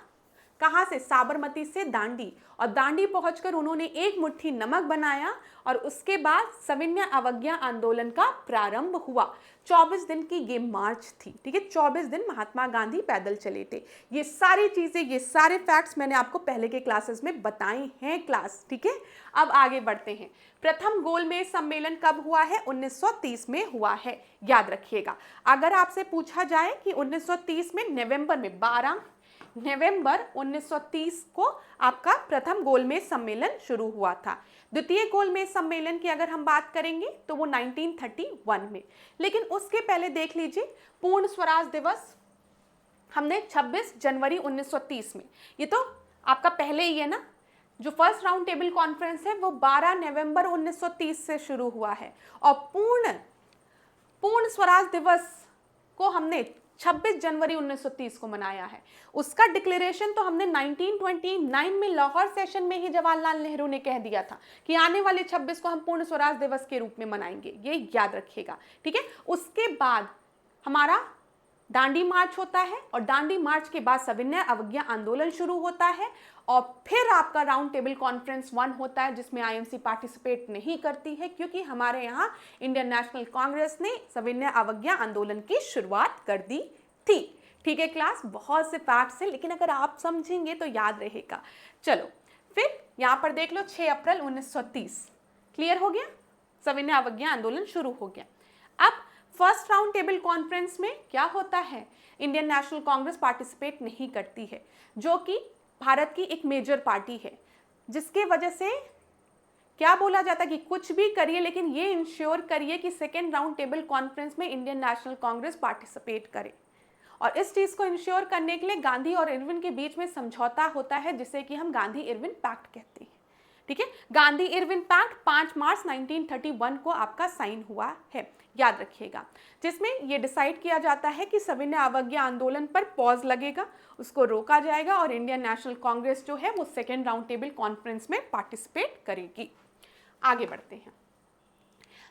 कहाँ से? साबरमती से दांडी, और दांडी पहुंचकर उन्होंने एक मुट्ठी नमक बनाया और उसके बाद सविनय अवज्ञा आंदोलन का प्रारंभ हुआ। 24 दिन की ये मार्च थी, ठीक है। 24 दिन महात्मा गांधी पैदल चले थे। ये सारी चीजें, ये सारे फैक्ट्स मैंने आपको पहले के क्लासेस में बताए हैं क्लास, ठीक है। अब आगे बढ़ते हैं। प्रथम गोलमेज सम्मेलन कब हुआ है? 1930 में हुआ है, याद रखिएगा। अगर आपसे पूछा जाए कि 1930 में नवंबर में 12 नवंबर 1930 को आपका प्रथम गोलमेज सम्मेलन शुरू हुआ था। द्वितीय गोलमेज सम्मेलन की अगर हम बात करेंगे तो वो 1931 में। लेकिन उसके पहले देख लीजिए, पूर्ण स्वराज दिवस हमने 26 जनवरी 1930 में, ये तो आपका पहले ही है ना। जो फर्स्ट राउंड टेबल कॉन्फ्रेंस है वो 12 नवंबर 1930 से शुरू हुआ है, और पूर्ण स्वराज दिवस को हमने 26 जनवरी 1930 को मनाया है। उसका डिक्लेरेशन तो हमने 1929 में लाहौर सेशन में ही जवाहरलाल नेहरू ने कह दिया था कि आने वाले 26 को हम पूर्ण स्वराज दिवस के रूप में मनाएंगे, ये याद रखिएगा, ठीक है। उसके बाद हमारा दांडी मार्च होता है, और दांडी मार्च के बाद सविनय अवज्ञा आंदोलन शुरू होता है, और फिर आपका राउंड टेबल कॉन्फ्रेंस 1 होता है, जिसमें आईएनसी पार्टिसिपेट नहीं करती है, क्योंकि हमारे यहाँ इंडियन नेशनल कांग्रेस ने सविनय अवज्ञा आंदोलन की शुरुआत कर दी थी, ठीक है क्लास। बहुत से फैक्ट्स हैं, लेकिन अगर आप समझेंगे तो याद रहेगा। चलो, फिर यहाँ पर देख लो, 6 अप्रैल 1930 क्लियर हो गया, सविनय अवज्ञा आंदोलन शुरू हो गया। अब फर्स्ट राउंड टेबल कॉन्फ्रेंस में क्या होता है? इंडियन नेशनल कांग्रेस पार्टिसिपेट नहीं करती है, जो कि भारत की एक मेजर पार्टी है, जिसके वजह से क्या बोला जाता है कि कुछ भी करिए, लेकिन ये इंश्योर करिए कि सेकेंड राउंड टेबल कॉन्फ्रेंस में इंडियन नेशनल कांग्रेस पार्टिसिपेट करे। और इस चीज़ को इंश्योर करने के लिए गांधी और इरविन के बीच में समझौता होता है, जिसे कि हम गांधी इरविन पैक्ट कहते हैं, ठीक है। गांधी इरविन पैक्ट 5 मार्च 1931 को आपका साइन हुआ है, याद रखिएगा, जिसमें ये डिसाइड किया जाता है कि सविनय अवज्ञा आंदोलन पर पॉज लगेगा, उसको रोका जाएगा, और इंडियन नेशनल कांग्रेस जो है वो सेकेंड राउंड टेबल कॉन्फ्रेंस में पार्टिसिपेट करेगी। आगे बढ़ते हैं।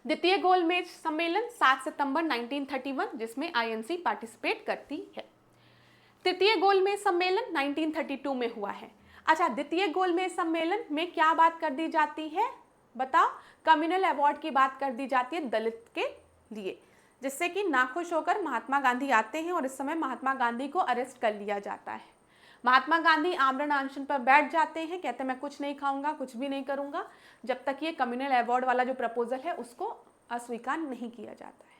द्वितीय गोलमेज सम्मेलन 7 सितंबर 1931, जिसमें आईएनसी पार्टिसिपेट करती है। तृतीय गोलमेज सम्मेलन 1932 में हुआ है। अच्छा, द्वितीय गोलमेज सम्मेलन में क्या बात कर दी जाती है बताओ? कम्युनल अवार्ड की बात कर दी जाती है दलित के लिए, जिससे कि नाखुश होकर महात्मा गांधी आते हैं, और इस समय महात्मा गांधी को अरेस्ट कर लिया जाता है। महात्मा गांधी आमरण अनशन पर बैठ जाते हैं, कहते हैं मैं कुछ नहीं खाऊंगा, कुछ भी नहीं करूंगा, जब तक ये कम्युनल अवार्ड वाला जो प्रपोजल है उसको अस्वीकार नहीं किया जाता है।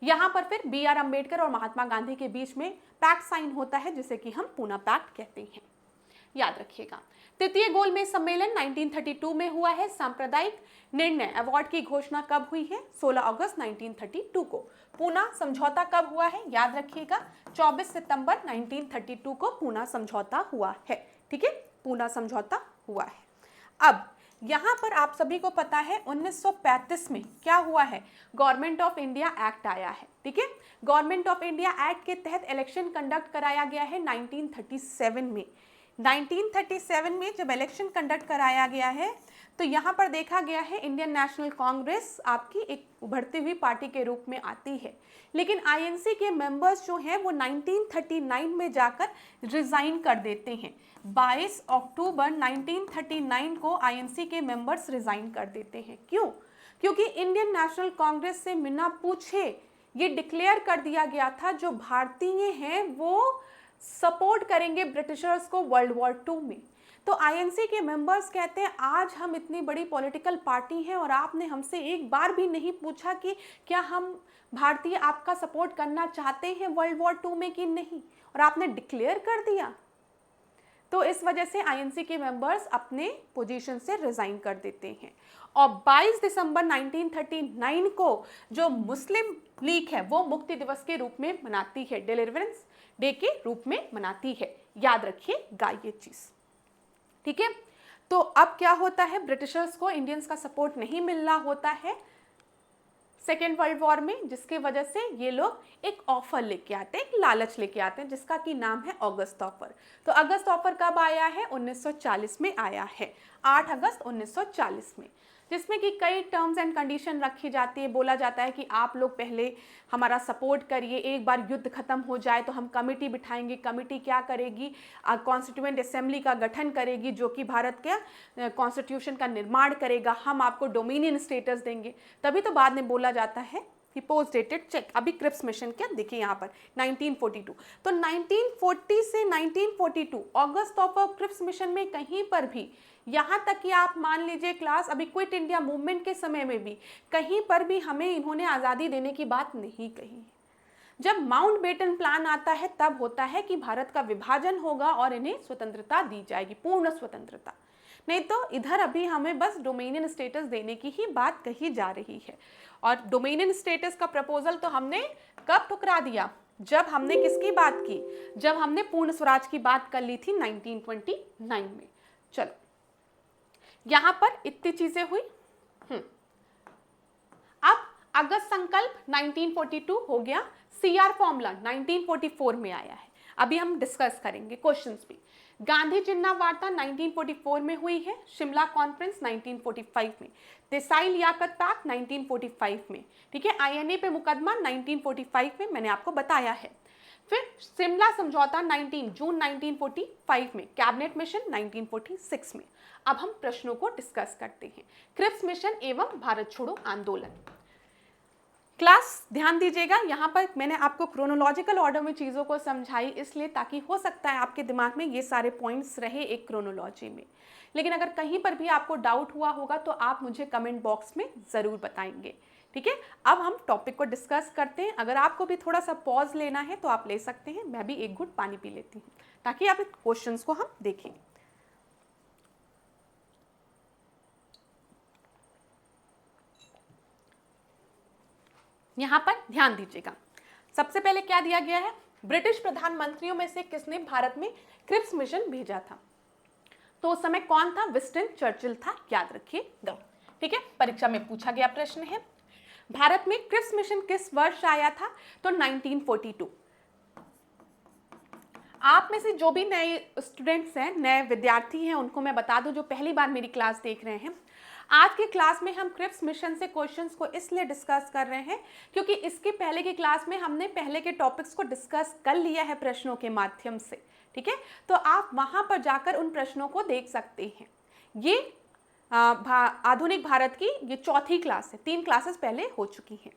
यहाँ पर फिर BR अम्बेडकर और महात्मा गांधी के बीच में पैक्ट साइन होता है, जिसे कि हम पूना पैक्ट कहते हैं, याद रखिएगा। तृतीय गोलमेज सम्मेलन 1932 में हुआ है। सांप्रदायिक निर्णय अवार्ड की घोषणा कब हुई है? 16 अगस्त 1932 को। पूना समझौता कब हुआ है? याद रखिएगा, 24 सितंबर 1932 को पूना समझौता हुआ है, ठीक है, पूना समझौता हुआ है। अब यहाँ पर आप सभी को पता है 1935 में क्या हुआ है? गवर्नमेंट ऑफ इंडिया एक्ट आया है, ठीक है। गवर्नमेंट ऑफ इंडिया एक्ट के तहत इलेक्शन कंडक्ट कराया गया है 1937 में। 1937 में जब इलेक्शन कंडक्ट कराया गया है, तो यहाँ पर देखा गया है इंडियन नेशनल कांग्रेस आपकी एक उभरती हुई पार्टी के रूप में आती है, लेकिन आईएनसी के मेंबर्स जो हैं वो 1939 में जाकर रिजाइन कर देते हैं। 22 अक्टूबर 1939 को आईएनसी के मेंबर्स रिजाइन कर देते हैं। क्यों? क्योंकि इंडियन नेशनल कांग्रेस से बिना पूछे ये डिक्लेयर कर दिया गया था, जो भारतीय हैं वो सपोर्ट करेंगे ब्रिटिशर्स को वर्ल्ड वॉर 2 में। तो आईएनसी के मेंबर्स कहते हैं आज हम इतनी बड़ी पॉलिटिकल पार्टी हैं और आपने हमसे एक बार भी नहीं पूछा कि क्या हम भारतीय आपका सपोर्ट करना चाहते हैं वर्ल्ड वॉर 2 में कि नहीं, और आपने डिक्लेयर कर दिया। तो इस वजह से आईएनसी के मेंबर्स अपने पोजीशन से रिजाइन कर देते हैं। और 22 दिसंबर 1939 को जो मुस्लिम लीग है वो मुक्ति दिवस के रूप में मनाती है, डिलीवरेंस डे के रूप में मनाती है। याद रखिएगा ये चीज, ठीक है। तो अब क्या होता है, ब्रिटिशर्स को इंडियंस का सपोर्ट नहीं मिल रहा होता है सेकेंड वर्ल्ड वॉर में, जिसकी वजह से ये लोग एक ऑफर लेके आते हैं, एक लालच लेके आते हैं, जिसका कि नाम है अगस्त ऑफर। तो अगस्त ऑफर कब आया है? 1940 में आया है, 8 अगस्त 1940 में, जिसमें कि कई टर्म्स एंड कंडीशन रखी जाती है। बोला जाता है कि आप लोग पहले हमारा सपोर्ट करिए, एक बार युद्ध खत्म हो जाए तो हम कमेटी बिठाएंगे। कमेटी क्या करेगी? कॉन्स्टिट्यूएंट असेंबली का गठन करेगी, जो कि भारत के कॉन्स्टिट्यूशन का निर्माण करेगा। हम आपको डोमिनियन स्टेटस देंगे। तभी तो बाद में बोला जाता है कि पोस्ट डेटेड चेक। अभी क्रिप्स मिशन क्या देखिए यहाँ पर 1942, तो 1940 से 1942 अगस्त ऑफ क्रिप्स मिशन में कहीं पर भी, यहाँ तक कि आप मान लीजिए क्लास अभी क्विट इंडिया मूवमेंट के समय में भी कहीं पर भी हमें इन्होंने आज़ादी देने की बात नहीं कही। जब माउंटबेटन प्लान आता है तब होता है कि भारत का विभाजन होगा और इन्हें स्वतंत्रता दी जाएगी, पूर्ण स्वतंत्रता। नहीं तो इधर अभी हमें बस डोमिनियन स्टेटस देने की ही बात कही जा रही है। और डोमिनियन स्टेटस का प्रपोजल तो हमने कब ठुकरा दिया? जब हमने किसकी बात की? जब हमने पूर्ण स्वराज की बात कर ली थी 1929 में। चलो, यहां पर इतनी चीजें हुई। अब अगस्त संकल्प 1942 हो गया, सीआर फॉर्मूला 1944 में आया है। अभी हम डिस्कस करेंगे क्वेश्चंस भी। गांधी जिन्ना वार्ता 1944 में हुई है, शिमला कॉन्फ्रेंस 1945 में, देसाई लियाकत पैक्ट 1945 में, ठीक है। आईएनए पे मुकदमा 1945 में मैंने आपको बताया है। फिर शिमला समझौता 19 जून 1945 में, कैबिनेट मिशन 1946 में। अब हम प्रश्नों को डिस्कस करते हैं। क्रिप्स मिशन एवं भारत छोड़ो आंदोलन। क्लास ध्यान दीजिएगा, यहाँ पर मैंने आपको क्रोनोलॉजिकल ऑर्डर में चीज़ों को समझाई, इसलिए ताकि हो सकता है आपके दिमाग में ये सारे पॉइंट्स रहे एक क्रोनोलॉजी में। लेकिन अगर कहीं पर भी आपको डाउट हुआ होगा तो आप मुझे कमेंट बॉक्स में ज़रूर बताएंगे, ठीक है। अब हम टॉपिक को डिस्कस करते हैं। अगर आपको भी थोड़ा सा पॉज लेना है तो आप ले सकते हैं। मैं भी एक घूंट पानी पी लेती हूँ ताकि आप क्वेश्चंस को हम देखें। यहाँ पर ध्यान दीजिएगा, सबसे पहले क्या दिया गया है? ब्रिटिश प्रधानमंत्रियों में से किसने भारत में क्रिप्स मिशन भेजा था? तो उस समय कौन था? विंस्टन चर्चिल था, याद रखिएगा, ठीक है। परीक्षा में पूछा गया प्रश्न है। भारत में क्रिप्स मिशन किस वर्ष आया था? तो 1942। आप में से जो भी नए स्टूडेंट्स हैं, नए विद्यार्थी हैं, उनको मैं बता दूं जो पहली बार मेरी क्लास देख रहे हैं, आज की क्लास में हम क्रिप्स मिशन से क्वेश्चंस को इसलिए डिस्कस कर रहे हैं क्योंकि इसके पहले की क्लास में हमने पहले के टॉपिक्स को डिस्कस कर लिया है प्रश्नों के माध्यम से, ठीक है। तो आप वहां पर जाकर उन प्रश्नों को देख सकते हैं। ये आधुनिक भारत की ये चौथी क्लास है, 3 क्लासेस पहले हो चुकी हैं।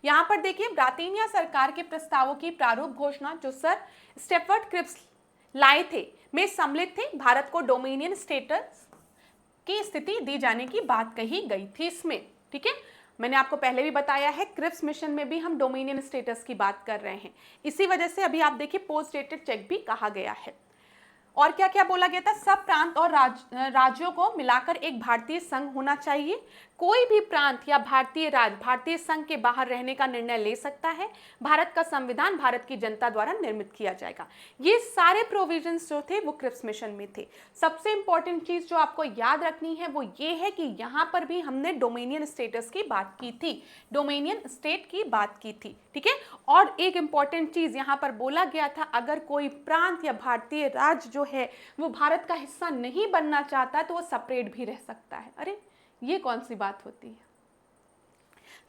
यहाँ पर देखिए, ब्रातानिया सरकार के प्रस्तावों की प्रारूप घोषणा जो सर स्टेफर्ड क्रिप्स लाए थे में सम्मिलित थे। भारत को डोमिनियन स्टेटस की स्थिति दी जाने की बात कही गई थी इसमें, ठीक है। मैंने आपको पहले भी बताया है, क्रिप्स मिशन में भी हम डोमिनियन स्टेटस की बात कर रहे हैं। इसी वजह से अभी आप देखिए पोस्ट डेटेड चेक भी कहा गया है। और क्या क्या बोला गया था? सब प्रांत और राज्यों को मिलाकर एक भारतीय संघ होना चाहिए। कोई भी प्रांत या भारतीय राज्य भारतीय संघ के बाहर रहने का निर्णय ले सकता है। भारत का संविधान भारत की जनता द्वारा निर्मित किया जाएगा। ये सारे प्रोविजंस जो थे वो क्रिप्स मिशन में थे। सबसे इंपॉर्टेंट चीज जो आपको याद रखनी है वो ये है कि यहाँ पर भी हमने डोमिनियन स्टेटस की बात की थी, डोमिनियन स्टेट की बात की थी, ठीक है। और एक इंपॉर्टेंट चीज यहाँ पर बोला गया था, अगर कोई प्रांत या भारतीय राज्य जो है वो भारत का हिस्सा नहीं बनना चाहता तो वो सेपरेट भी रह सकता है। अरे ये कौन सी बात होती है?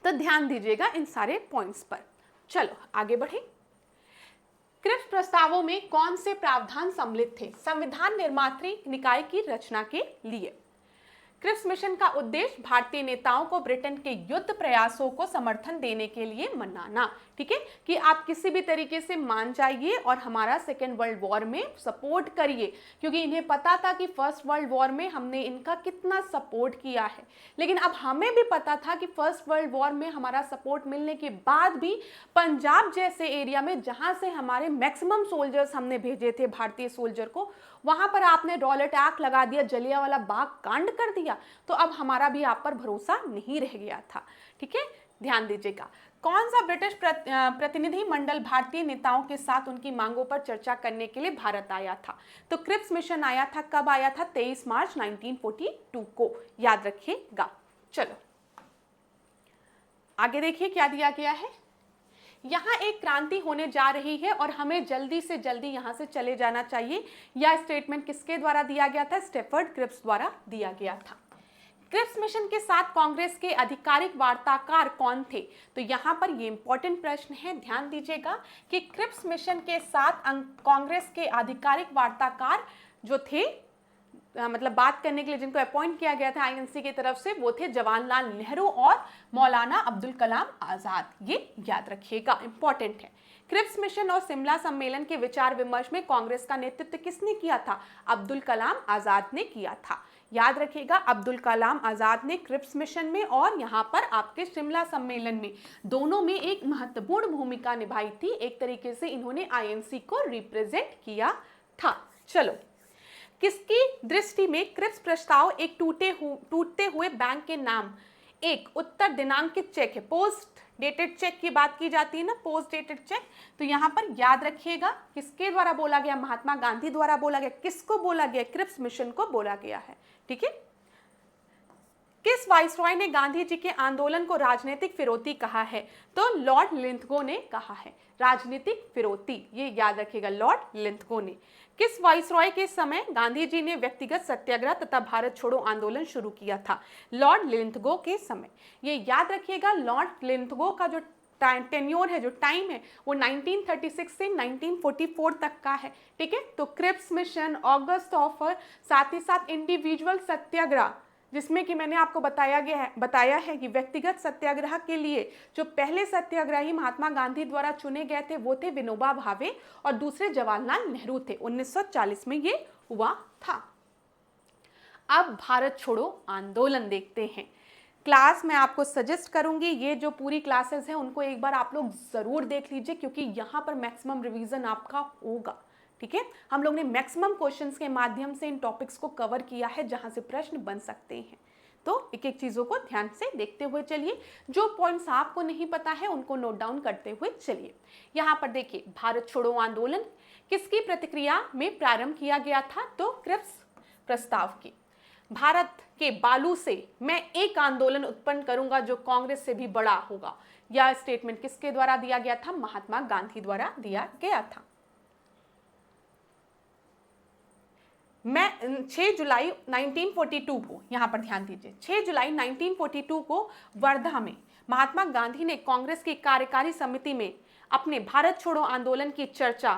तो ध्यान दीजिएगा इन सारे पॉइंट्स पर। चलो आगे बढ़े। क्रिप्स प्रस्तावों में कौन से प्रावधान सम्मिलित थे? संविधान निर्मात्री निकाय की रचना के लिए। क्रिप्स मिशन का उद्देश्य भारतीय नेताओं को ब्रिटेन के युद्ध प्रयासों को समर्थन देने के लिए मनाना, ठीक ठीक है, कि आप किसी भी तरीके से मान जाइए और हमारा सेकेंड वर्ल्ड वॉर में सपोर्ट करिए, क्योंकि इन्हें पता था कि फर्स्ट वर्ल्ड वॉर में हमने इनका कितना सपोर्ट किया है। लेकिन अब हमें भी पता था कि फर्स्ट वर्ल्ड वॉर में हमारा सपोर्ट मिलने के बाद भी पंजाब जैसे एरिया में जहां से हमारे मैक्सिमम सोल्जर्स हमने भेजे थे, भारतीय सोल्जर को, वहां पर आपने रॉलेट एक्ट लगा दिया, जलियांवाला बाग कांड कर दिया, तो अब हमारा भी आप पर भरोसा नहीं रह गया था। ठीक है, ध्यान दीजिएगा। कौन सा ब्रिटिश प्रतिनिधि मंडल भारतीय नेताओं के साथ उनकी मांगों पर चर्चा करने के लिए भारत आया था? तो क्रिप्स मिशन आया था, कब आया था? 23 मार्च 1942 को, याद रखिएगा। चलो आगे देखिए क्या दिया गया है। यहाँ एक क्रांति होने जा रही है और हमें जल्दी से जल्दी यहाँ से चले जाना चाहिए। यह स्टेटमेंट किसके द्वारा दिया गया था? स्टेफर्ड क्रिप्स द्वारा दिया गया था। क्रिप्स मिशन के साथ कांग्रेस के आधिकारिक वार्ताकार कौन थे? तो यहाँ पर ये इंपॉर्टेंट प्रश्न है, ध्यान दीजिएगा कि क्रिप्स मिशन के साथ कांग्रेस के आधिकारिक वार्ताकार जो थे, मतलब बात करने के लिए जिनको अपॉइंट किया गया था आईएनसी की तरफ से, वो थे जवाहरलाल नेहरू और मौलाना अब्दुल कलाम आजाद। ये याद रखिएगा, इंपॉर्टेंट है। क्रिप्स मिशन और शिमला सम्मेलन के विचार विमर्श में कांग्रेस का नेतृत्व किसने किया था? अब्दुल कलाम आजाद ने किया था। याद रखिएगा, अब्दुल कलाम आजाद ने क्रिप्स मिशन में और यहाँ पर आपके शिमला सम्मेलन में, दोनों में एक महत्वपूर्ण भूमिका निभाई थी। एक तरीके से इन्होंने आईएनसी को रिप्रेजेंट किया था। चलो, किसकी दृष्टि में क्रिप्स प्रस्ताव एक टूटते हुए बैंक के नाम एक उत्तर दिनांकित चेक है? पोस्ट डेटेड चेक की बात की जाती है ना, पोस्ट डेटेड चेक। तो यहाँ पर याद रखिएगा किसके द्वारा बोला गया? महात्मा गांधी द्वारा बोला गया। किसको बोला गया? क्रिप्स मिशन को बोला गया है। ठीक है, किस वाइसरॉय ने गांधी जी के आंदोलन को राजनीतिक फिरौती कहा है? तो लॉर्ड लिंथगो ने कहा है। राजनीतिक फिरौती, ये याद रखिएगा, लॉर्ड लिंथगो ने। किस वाइसरॉय के समय गांधी जी ने व्यक्तिगत सत्याग्रह तथा भारत छोड़ो आंदोलन शुरू किया था? लॉर्ड लिंथगो के समय। ये याद रखिएगा, लॉर्ड लिंथगो का जो टेन्योर है, जो टाइम है, वो 1936 से 1944 तक का है। ठीक है, तो क्रिप्स मिशन, ऑगस्ट ऑफर, साथ ही साथ इंडिविजुअल सत्याग्रह, जिसमें कि मैंने आपको बताया है कि व्यक्तिगत सत्याग्रह के लिए जो पहले सत्याग्रही महात्मा गांधी द्वारा चुने गए थे वो थे विनोबा भावे और दूसरे जवाहरलाल नेहरू थे। 1940 में ये हुआ था। अब भारत छोड़ो आंदोलन देखते हैं। क्लास मैं आपको सजेस्ट करूंगी, ये जो पूरी क्लासेस हैं उनको एक बार आप लोग जरूर देख लीजिए, क्योंकि यहाँ पर मैक्सिमम रिवीजन आपका होगा। ठीक है, हम लोग ने मैक्सिमम क्वेश्चंस के माध्यम से इन टॉपिक्स को कवर किया है जहां से प्रश्न बन सकते हैं। तो एक एक चीजों को ध्यान से देखते हुए चलिए, जो पॉइंट्स आपको नहीं पता है उनको नोट डाउन करते हुए चलिए। यहाँ पर देखिए, भारत छोड़ो आंदोलन किसकी प्रतिक्रिया में प्रारंभ किया गया था? तो क्रिप्स प्रस्ताव की। भारत के बालू से मैं एक आंदोलन उत्पन्न करूंगा जो कांग्रेस से भी बड़ा होगा। यह स्टेटमेंट किसके द्वारा दिया गया था? महात्मा गांधी द्वारा दिया गया था। मैं 6 जुलाई 1942 को, यहां पर ध्यान दीजिए, 6 जुलाई 1942 को वर्धा में महात्मा गांधी ने कांग्रेस की कार्यकारी समिति में अपने भारत छोड़ो आंदोलन की चर्चा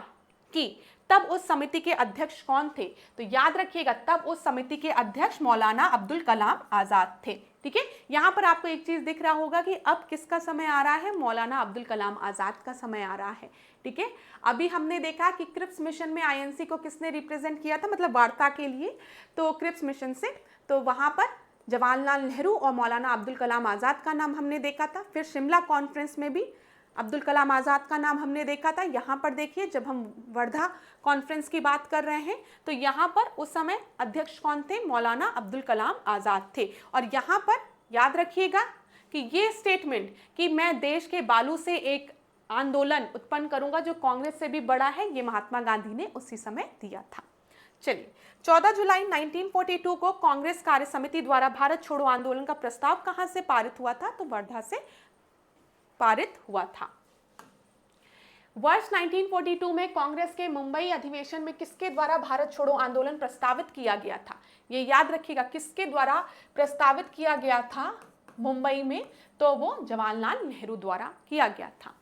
की। तब उस समिति के अध्यक्ष कौन थे? तो याद रखिएगा, तब उस समिति के अध्यक्ष मौलाना अब्दुल कलाम आजाद थे। ठीक है, यहाँ पर आपको एक चीज दिख रहा होगा कि अब किसका समय आ रहा है? मौलाना अब्दुल कलाम आजाद का समय आ रहा है। ठीक है, अभी हमने देखा कि क्रिप्स मिशन में आईएनसी को किसने रिप्रेजेंट किया था, मतलब वार्ता के लिए, तो क्रिप्स मिशन से, तो वहां पर जवाहरलाल नेहरू और मौलाना अब्दुल कलाम आजाद का नाम हमने देखा था। फिर शिमला कॉन्फ्रेंस में भी अब्दुल कलाम आजाद का नाम हमने देखा था। यहाँ पर देखिए, जब हम वर्धा कॉन्फ्रेंस की बात कर रहे हैं तो यहाँ पर उस समय अध्यक्ष कौन थे? मौलाना अब्दुल कलाम आजाद थे। और यहाँ पर याद रखिएगा कि ये स्टेटमेंट कि मैं देश के बालू से एक आंदोलन उत्पन्न करूंगा जो कांग्रेस से भी बड़ा है, ये महात्मा गांधी ने उसी समय दिया था। चलिए, 14 जुलाई 1942 को कांग्रेस कार्य समिति द्वारा भारत छोड़ो आंदोलन का प्रस्ताव कहां से पारित हुआ था? तो वर्धा से पारित हुआ था। वर्ष 1942 में कांग्रेस के मुंबई अधिवेशन में किसके द्वारा भारत छोड़ो आंदोलन प्रस्तावित किया गया था? ये याद रखिएगा, किसके द्वारा प्रस्तावित किया गया था मुंबई में? तो वो जवाहरलाल नेहरू द्वारा किया गया था।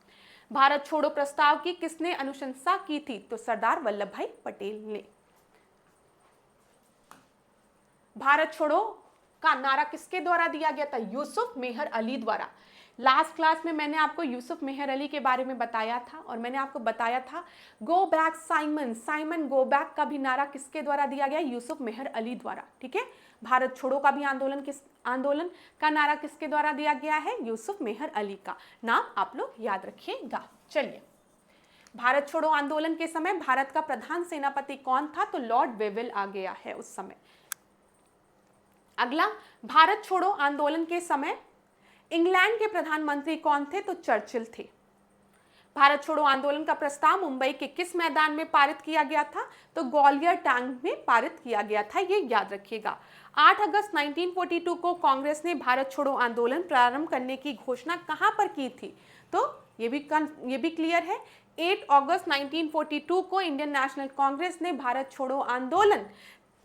भारत छोड़ो प्रस्ताव की किसने अनुशंसा की थी? तो सरदार वल्लभ भाई पटेल ने। भारत छोड़ो का नारा किसके द्वारा दिया गया था? यूसुफ मेहर अली द्वारा। लास्ट क्लास में मैंने आपको यूसुफ मेहर अली के बारे में बताया था और मैंने आपको बताया था go back Simon, Simon go back का भी नारा किसके द्वारा दिया गया? यूसुफ मेहर अली द्वारा। ठीक है, भारत छोड़ो का भी आंदोलन का नारा किसके द्वारा दिया गया है? यूसुफ मेहर अली का। नाम आप लोग याद रखिएगा। चलिए, भारत छोड़ो आंदोलन के समय भारत का प्रधान सेनापति कौन था? तो लॉर्ड वेवेल आ गया है उस समय। अगला, भारत छोड़ो आंदोलन के समय इंग्लैंड के प्रधानमंत्री कौन थे? तो चर्चिल थे। भारत छोड़ो आंदोलन का प्रस्ताव मुंबई के किस मैदान में पारित किया गया था? तो ग्वालियर टैंक में पारित किया गया था, ये याद रखिएगा। 8 अगस्त 1942 को कांग्रेस ने भारत छोड़ो आंदोलन प्रारंभ करने की घोषणा कहां पर की थी? तो ये भी क्लियर है। 8 अगस्त 1942 को इंडियन नेशनल कांग्रेस ने भारत छोड़ो आंदोलन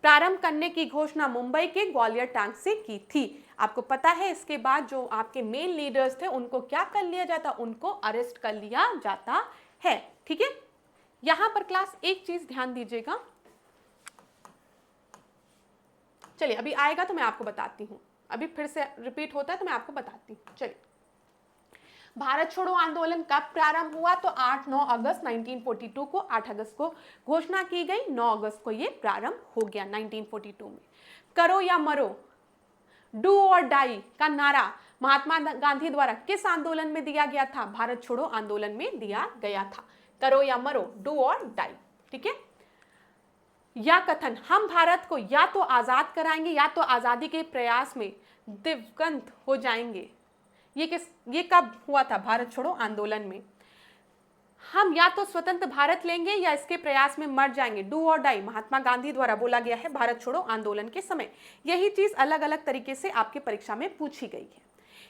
प्रारंभ करने की घोषणा मुंबई के ग्वालियर टैंक से की थी। आपको पता है इसके बाद जो आपके मेन लीडर्स थे उनको क्या कर लिया जाता? उनको अरेस्ट कर लिया जाता है। ठीक है, यहां पर क्लास एक चीज ध्यान दीजिएगा। चलिए, अभी आएगा तो मैं आपको बताती हूँ, अभी फिर से रिपीट होता है तो मैं आपको बताती हूँ। चलिए, भारत छोड़ो आंदोलन कब प्रारंभ हुआ? तो 8-9 अगस्त 1942 को, 8 अगस्त को घोषणा की गई, 9 अगस्त को ये प्रारंभ हो गया 1942 में। करो या मरो, डू और डाई का नारा महात्मा गांधी द्वारा किस आंदोलन में दिया गया था? भारत छोड़ो आंदोलन में दिया गया था। करो या मरो, डू और डाई। ठीक है, यह कथन हम भारत को या तो आजाद कराएंगे या तो आजादी के प्रयास में दिवंगत हो जाएंगे, ये कब हुआ था? भारत छोड़ो आंदोलन में। हम या तो स्वतंत्र भारत लेंगे या इसके प्रयास में मर जाएंगे, डू और डाई महात्मा गांधी द्वारा बोला गया है भारत छोड़ो आंदोलन के समय। यही चीज अलग अलग तरीके से आपके परीक्षा में पूछी गई है।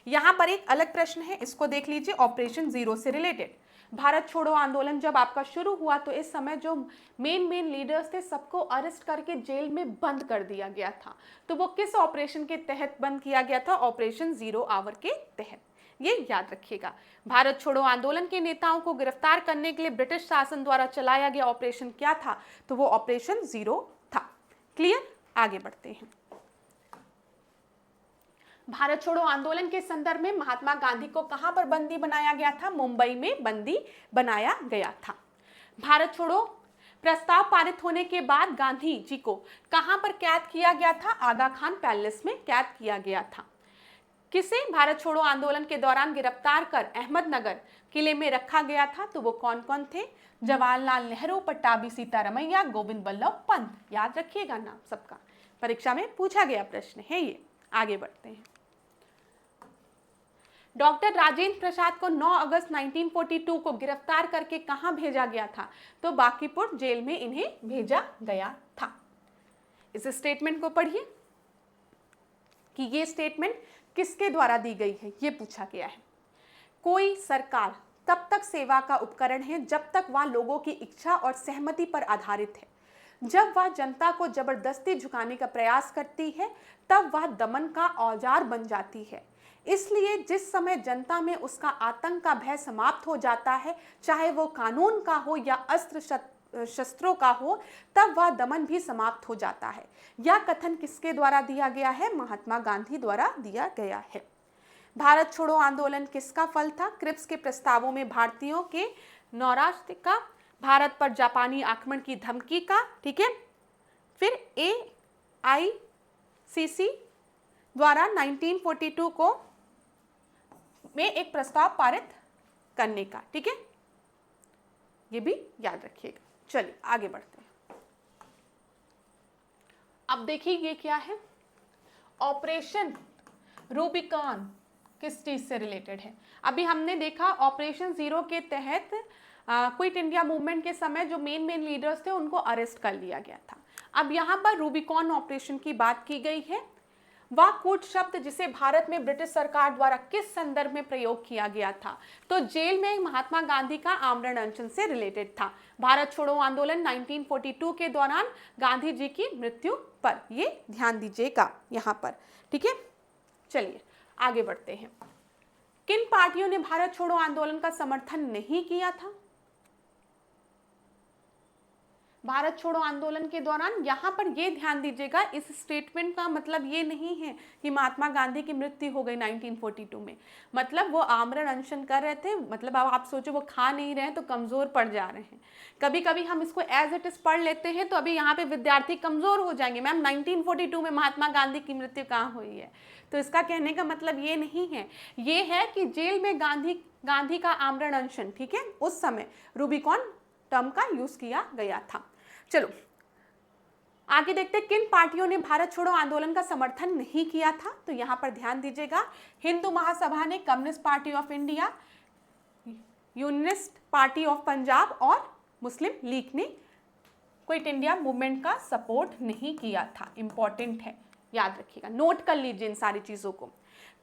यहां पर एक अलग प्रश्न है, इसको देख लीजिए, ऑपरेशन जीरो से रिलेटेड। भारत छोड़ो आंदोलन जब आपका शुरू हुआ तो इस समय जो मेन लीडर्स थे सबको अरेस्ट करके जेल में बंद कर दिया गया था। तो वो किस ऑपरेशन के तहत बंद किया गया था? ऑपरेशन 0 आवर के तहत, ये याद रखिएगा। भारत छोड़ो आंदोलन के नेताओं को गिरफ्तार करने के लिए ब्रिटिश शासन द्वारा चलाया गया ऑपरेशन क्या था? तो वो ऑपरेशन 0 था। क्लियर, आगे बढ़ते हैं। भारत छोड़ो आंदोलन के संदर्भ में महात्मा गांधी को कहां पर बंदी बनाया गया था? मुंबई में बंदी बनाया गया था। भारत छोड़ो प्रस्ताव पारित होने के बाद गांधी जी को कहां पर कैद किया गया था? आगा खान पैलेस में कैद किया गया था। किसे भारत छोड़ो आंदोलन के दौरान गिरफ्तार कर अहमदनगर किले में रखा गया था? तो वो कौन कौन थे? जवाहरलाल नेहरू, पट्टाभी सीतारमैया, गोविंद बल्लभ पंत। याद रखिएगा नाम सबका, परीक्षा में पूछा गया प्रश्न है ये। आगे बढ़ते हैं। डॉक्टर राजेंद्र प्रसाद को 9 अगस्त 1942 को गिरफ्तार करके कहां भेजा गया था? तो बांकीपुर जेल में इन्हें भेजा गया था। इस स्टेटमेंट को पढ़िए कि ये स्टेटमेंट किसके द्वारा दी गई है, ये पूछा गया है। कोई सरकार तब तक सेवा का उपकरण है जब तक वह लोगों की इच्छा और सहमति पर आधारित है। जब वह जनता को जबरदस्ती झुकाने का प्रयास करती है तब वह दमन का औजार बन जाती है। इसलिए जिस समय जनता में उसका आतंक का भय समाप्त हो जाता है, चाहे वो कानून का हो या अस्त्र शस्त्रों का हो, तब वह दमन भी समाप्त हो जाता है। यह कथन किसके द्वारा दिया गया है? महात्मा गांधी द्वारा दिया गया है। भारत छोड़ो आंदोलन किसका फल था? क्रिप्स के प्रस्तावों में भारतीयों के नौराष्ट्र का, भारत पर जापानी आक्रमण की धमकी का, ठीक है, फिर AICC द्वारा 1942 को में एक प्रस्ताव पारित करने का, ठीक है, ये भी याद रखिएगा। चलिए आगे बढ़ते हैं। अब देखिए ये क्या है, ऑपरेशन रूबिकॉन किस चीज से रिलेटेड है? अभी हमने देखा ऑपरेशन 0 के तहत क्विट इंडिया मूवमेंट के समय जो मेन लीडर्स थे उनको अरेस्ट कर लिया गया था। अब यहाँ पर रूबिकॉन ऑपरेशन की बात की गई है। वह कूट शब्द जिसे भारत में ब्रिटिश सरकार द्वारा किस संदर्भ में प्रयोग किया गया था? तो जेल में महात्मा गांधी का आमरण अनशन से रिलेटेड था। भारत छोड़ो आंदोलन 1942 के दौरान गांधी जी की मृत्यु पर, ये ध्यान दीजिएगा यहाँ पर, ठीक है। चलिए आगे बढ़ते हैं। किन पार्टियों ने भारत छोड़ो आंदोलन का समर्थन नहीं किया था? भारत छोड़ो आंदोलन के दौरान। यहाँ पर ये ध्यान दीजिएगा, इस स्टेटमेंट का मतलब ये नहीं है कि महात्मा गांधी की मृत्यु हो गई 1942 में, मतलब वो आमरण अनशन कर रहे थे, मतलब अब आप सोचो वो खा नहीं रहे हैं तो कमजोर पड़ जा रहे हैं। कभी कभी हम इसको एज इट इज पढ़ लेते हैं तो अभी यहाँ पे विद्यार्थी कमजोर हो जाएंगे, मैम 1942 में महात्मा गांधी की मृत्यु कहाँ हुई है। तो इसका कहने का मतलब ये नहीं है, ये है कि जेल में गांधी का आमरण अनशन, ठीक है, उस समय रूबिकॉन टर्म का यूज किया गया था। चलो आगे देखते हैं किन पार्टियों ने भारत छोड़ो आंदोलन का समर्थन नहीं किया था। तो यहां पर ध्यान दीजिएगा, हिंदू महासभा ने, communist party of India, unionist party of Punjab और मुस्लिम लीग ने क्विट इंडिया मूवमेंट का सपोर्ट नहीं किया था। इंपॉर्टेंट है, याद रखिएगा, नोट कर लीजिए इन सारी चीजों को।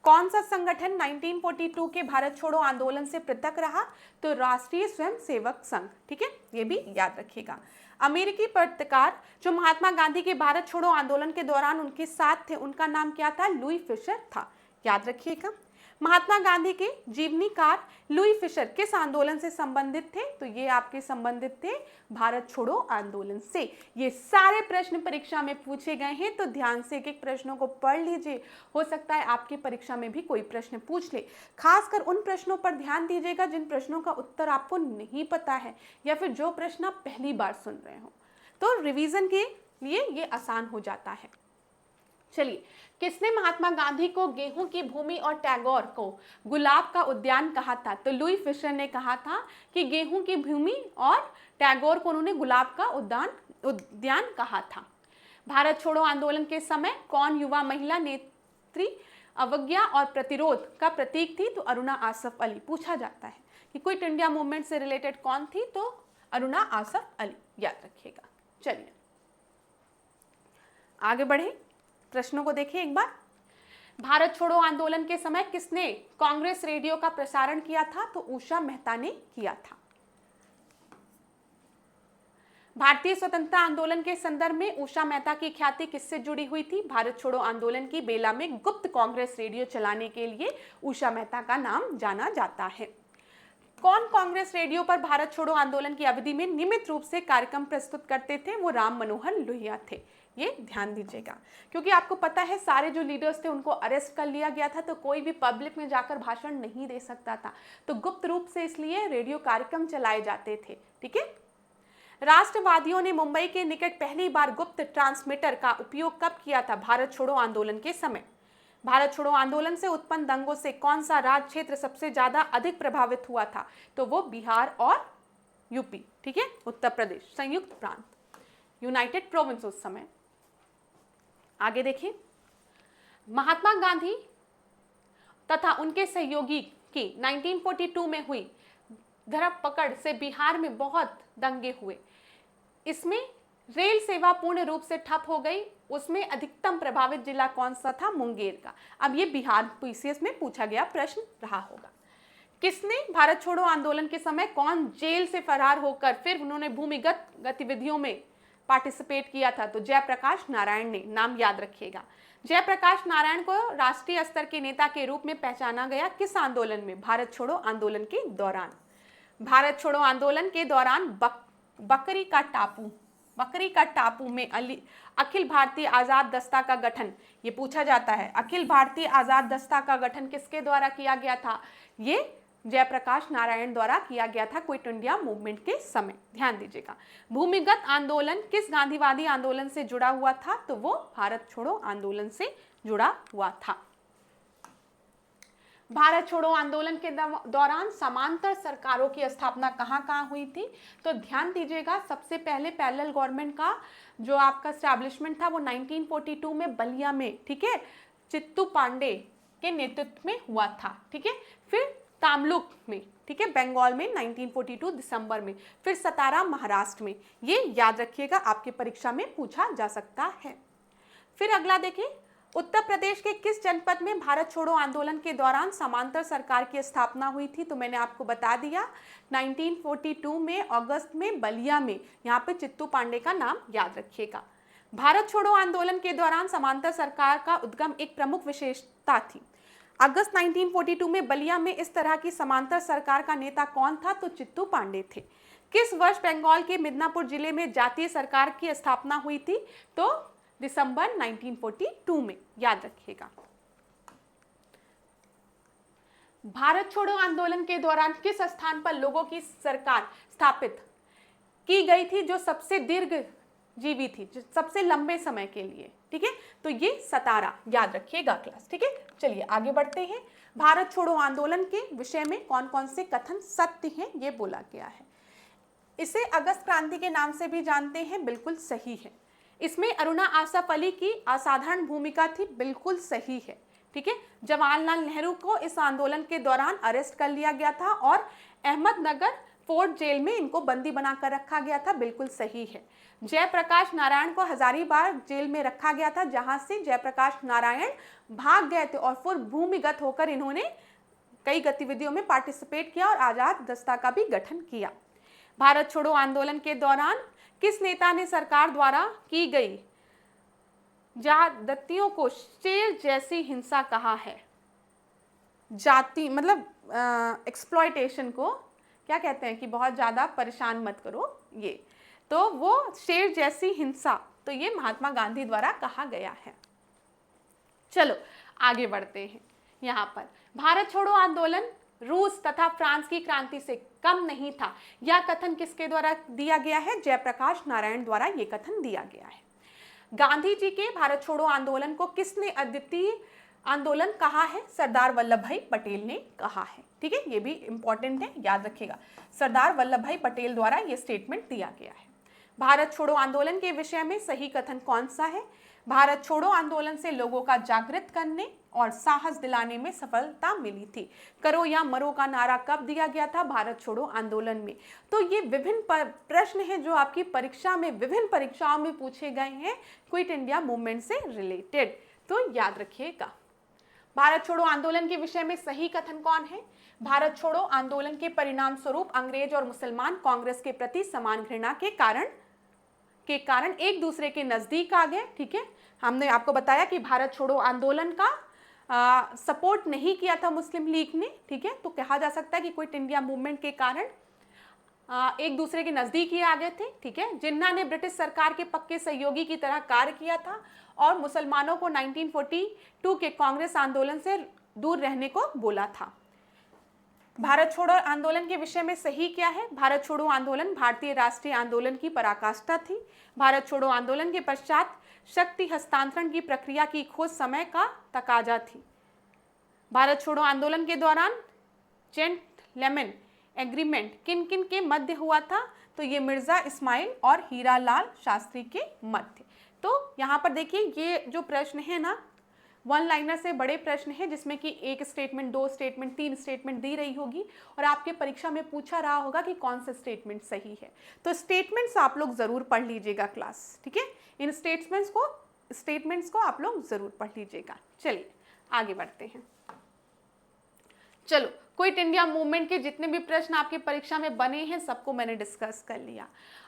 कौन सा संगठन 1942 के भारत छोड़ो आंदोलन से पृथक रहा? तो राष्ट्रीय स्वयंसेवक संघ, ठीक है, ये भी याद रखिएगा। अमेरिकी पत्रकार जो महात्मा गांधी के भारत छोड़ो आंदोलन के दौरान उनके साथ थे, उनका नाम क्या था? लुई फिशर था, याद रखिएगा। महात्मा गांधी के जीवनीकार लुई फिशर किस आंदोलन से संबंधित थे? तो ये आपके संबंधित थे भारत छोड़ो आंदोलन से। ये सारे प्रश्न परीक्षा में पूछे गए हैं, तो ध्यान से एक एक प्रश्नों को पढ़ लीजिए, हो सकता है आपकी परीक्षा में भी कोई प्रश्न पूछ ले। खासकर उन प्रश्नों पर ध्यान दीजिएगा जिन प्रश्नों का उत्तर आपको नहीं पता है या फिर जो प्रश्न आप पहली बार सुन रहे हो, तो रिवीजन के लिए ये आसान हो जाता है। चलिए, किसने महात्मा गांधी को गेहूं की भूमि और टैगोर को गुलाब का उद्यान कहा था? तो लुई फिशर ने कहा था कि गेहूं की भूमि और टैगोर को उन्होंने गुलाब का उद्यान कहा था। भारत छोड़ो आंदोलन के समय कौन युवा महिला नेत्री अवज्ञा और प्रतिरोध का प्रतीक थी? तो अरुणा आसफ अली। पूछा जाता है कि क्विट इंडिया मूवमेंट से रिलेटेड कौन थी? तो अरुणा आसफ अली, याद रखिएगा। चलिए आगे बढ़े, प्रश्नों को देखिए एक बार। भारत छोड़ो आंदोलन के समय किसने कांग्रेस रेडियो का प्रसारण किया था? तो उषा मेहता ने किया था। भारतीय स्वतंत्रता आंदोलन के संदर्भ में उषा मेहता की ख्याति किससे जुड़ी हुई थी? भारत छोड़ो आंदोलन की बेला में गुप्त कांग्रेस रेडियो चलाने के लिए उषा मेहता का नाम जाना जाता है। कौन कांग्रेस रेडियो पर भारत छोड़ो आंदोलन की अवधि में नियमित रूप से कार्यक्रम प्रस्तुत करते थे? वो राम मनोहर लोहिया थे। ये ध्यान दीजिएगा, क्योंकि आपको पता है सारे जो लीडर्स थे उनको अरेस्ट कर लिया गया था, तो कोई भी पब्लिक में जाकर भाषण नहीं दे सकता था, तो गुप्त रूप से इसलिए रेडियो कार्यक्रम चलाए जाते थे, ठीक है। राष्ट्रवादियों ने मुंबई के निकट पहली बार गुप्त ट्रांसमीटर का उपयोग कब किया था? भारत छोड़ो आंदोलन के समय। भारत छोड़ो आंदोलन से उत्पन्न दंगों से कौन सा राज्य क्षेत्र सबसे ज्यादा अधिक प्रभावित हुआ था? तो वो बिहार और यूपी, ठीक है, उत्तर प्रदेश, संयुक्त प्रांत, यूनाइटेड प्रोविंस उस समय। आगे देखिए, महात्मा गांधी तथा उनके सहयोगी की 1942 में हुई धरपकड़ से बिहार में बहुत दंगे हुए। इसमें रेल सेवा पूर्ण रूप से ठप हो गई। उसमें अधिकतम प्रभावित जिला कौन सा था? मुंगेर का। अब ये बिहार पीसीएस में पूछा गया प्रश्न रहा होगा। किसने भारत छोड़ो आंदोलन के समय कौन जेल से फरार होकर फिर उन्होंने भूमिगत गतिविधियों में पार्टिसिपेट किया था? तो जयप्रकाश नारायण ने। नाम याद रखिएगा। जयप्रकाश नारायण को राष्ट्रीय स्तर के नेता के रूप में पहचाना गया किस आंदोलन में? भारत छोड़ो आंदोलन के दौरान। भारत छोड़ो आंदोलन के दौरान बकरी का टापू में अखिल भारतीय आजाद दस्ता का गठन, ये पूछा जाता है, अखिल भारतीय आजाद दस्ता का गठन किसके द्वारा किया गया था? ये जयप्रकाश नारायण द्वारा किया गया था क्विट इंडिया मूवमेंट के समय। ध्यान दीजिएगा। भूमिगत आंदोलन किस गांधीवादी आंदोलन से जुड़ा हुआ था? तो वो भारत छोड़ो आंदोलन से जुड़ा हुआ था। भारत छोड़ो आंदोलन के दौरान समांतर सरकारों की स्थापना कहाँ हुई थी? तो ध्यान दीजिएगा, सबसे पहले पैरेलल गवर्नमेंट का जो आपका एस्टैब्लिशमेंट था वो 1942 में बलिया में, ठीक है, चित्तू पांडे के नेतृत्व में हुआ था, ठीक है। फिर तामलुक में, ठीक है, बंगाल में 1942 दिसंबर में, फिर सतारा महाराष्ट्र में। ये याद रखिएगा, आपके परीक्षा में पूछा जा सकता है। फिर अगला देखिए, उत्तर प्रदेश के किस जनपद में भारत छोड़ो आंदोलन के दौरान समांतर सरकार की स्थापना हुई थी? तो मैंने आपको बता दिया 1942 में अगस्त में बलिया में। यहाँ पे चित्तू पांडे का नाम याद रखिएगा। भारत छोड़ो आंदोलन के दौरान समांतर सरकार का उद्गम एक प्रमुख विशेषता थी। अगस्त 1942 में बलिया में इस तरह की समांतर सरकार का नेता कौन था? तो चित्तू पांडे थे। किस वर्ष बंगाल के मिदनापुर जिले में जातीय सरकार की स्थापना हुई थी? तो दिसंबर 1942 में, याद रखिएगा। भारत छोड़ो आंदोलन के दौरान किस स्थान पर लोगों की सरकार स्थापित की गई थी जो सबसे दीर्घ जीवी थी, जो सबसे लंबे समय के लिए? ठीक है, तो ये सतारा, याद रखिएगा क्लास। ठीक है, चलिए आगे बढ़ते हैं। भारत छोड़ो आंदोलन के विषय में कौन कौन से कथन सत्य हैं ये बोला गया है। इसे अगस्त क्रांति के नाम से भी जानते हैं, बिल्कुल सही है। इसमें अरुणा आसफ अली की असाधारण भूमिका थी, बिल्कुल सही है। ठीक है, जवाहरलाल नेहरू को इस आंदोलन के दौरान अरेस्ट कर लिया गया था और अहमदनगर फोर्ट जेल में इनको बंदी बनाकर रखा गया था, बिल्कुल सही है। जयप्रकाश नारायण को हजारीबाग जेल में रखा गया था, जहां से जयप्रकाश नारायण भाग गए थे और फिर भूमिगत होकर इन्होंने कई गतिविधियों में पार्टिसिपेट किया और आजाद दस्ता का भी गठन किया। भारत छोड़ो आंदोलन के दौरान किस नेता ने सरकार द्वारा की गई ज्यादतियों को शेर जैसी हिंसा कहा है? जाति मतलब एक्सप्लॉयटेशन को क्या कहते हैं कि बहुत ज्यादा परेशान मत करो, ये तो वो शेर जैसी हिंसा, तो ये महात्मा गांधी द्वारा कहा गया है। चलो आगे बढ़ते हैं। यहाँ पर भारत छोड़ो आंदोलन रूस तथा फ्रांस की क्रांति से कम नहीं था, यह कथन किसके द्वारा दिया गया है? जयप्रकाश नारायण द्वारा ये कथन दिया गया है। गांधी जी के भारत छोड़ो आंदोलन को किसने अद्वितीय आंदोलन कहा है? सरदार वल्लभ भाई पटेल ने कहा है। ठीक है, ये भी इंपॉर्टेंट है, याद रखिएगा। सरदार वल्लभ भाई पटेल द्वारा ये स्टेटमेंट दिया गया है। भारत छोड़ो आंदोलन के विषय में सही कथन कौन सा है? भारत छोड़ो आंदोलन से लोगों का जागृत करने और साहस दिलाने में सफलता मिली थी। करो या मरो का नारा कब दिया गया था? भारत छोड़ो आंदोलन में। तो ये विभिन्न प्रश्न हैं जो आपकी परीक्षा में, विभिन्न परीक्षाओं में पूछे गए हैं क्विट इंडिया मूवमेंट से रिलेटेड, तो याद रखिएगा। भारत छोड़ो आंदोलन के विषय में सही कथन कौन है? भारत छोड़ो आंदोलन के परिणाम स्वरूप अंग्रेज और मुसलमान कांग्रेस के प्रति समान घृणा के कारण एक दूसरे के नजदीक आ गए। ठीक है, हमने आपको बताया कि भारत छोड़ो आंदोलन का सपोर्ट नहीं किया था मुस्लिम लीग ने। ठीक है, तो कहा जा सकता है कि क्विट इंडिया मूवमेंट के कारण एक दूसरे के नजदीक ही आ गए थे। ठीक है, जिन्ना ने ब्रिटिश सरकार के पक्के सहयोगी की तरह कार्य किया था और मुसलमानों को 1942 के कांग्रेस आंदोलन से दूर रहने को बोला था। भारत छोड़ो आंदोलन के विषय में सही क्या है? भारत छोड़ो आंदोलन भारतीय राष्ट्रीय आंदोलन की पराकाष्ठा थी। भारत छोड़ो आंदोलन के पश्चात शक्ति हस्तांतरण की प्रक्रिया की खोज समय का तकाजा थी। भारत छोड़ो आंदोलन के दौरान जेंटलमैन एग्रीमेंट किन किन के मध्य हुआ था? तो ये मिर्जा इस्माइल और हीरालाल शास्त्री के मध्य। तो यहाँ पर देखिए, ये जो प्रश्न है ना, वन लाइनर से बड़े प्रश्न है जिसमें कि एक स्टेटमेंट, दो स्टेटमेंट, तीन स्टेटमेंट दी रही होगी और आपके परीक्षा में पूछा रहा होगा कि कौन सा स्टेटमेंट सही है। तो स्टेटमेंट्स आप लोग जरूर पढ़ लीजिएगा क्लास। ठीक है, इन स्टेटमेंट्स को आप लोग जरूर पढ़ लीजिएगा। चलिए आगे बढ़ते हैं। चलो, क्विट इंडिया मूवमेंट के जितने भी प्रश्न आपके परीक्षा में बने हैं सबको मैंने डिस्कस कर लिया।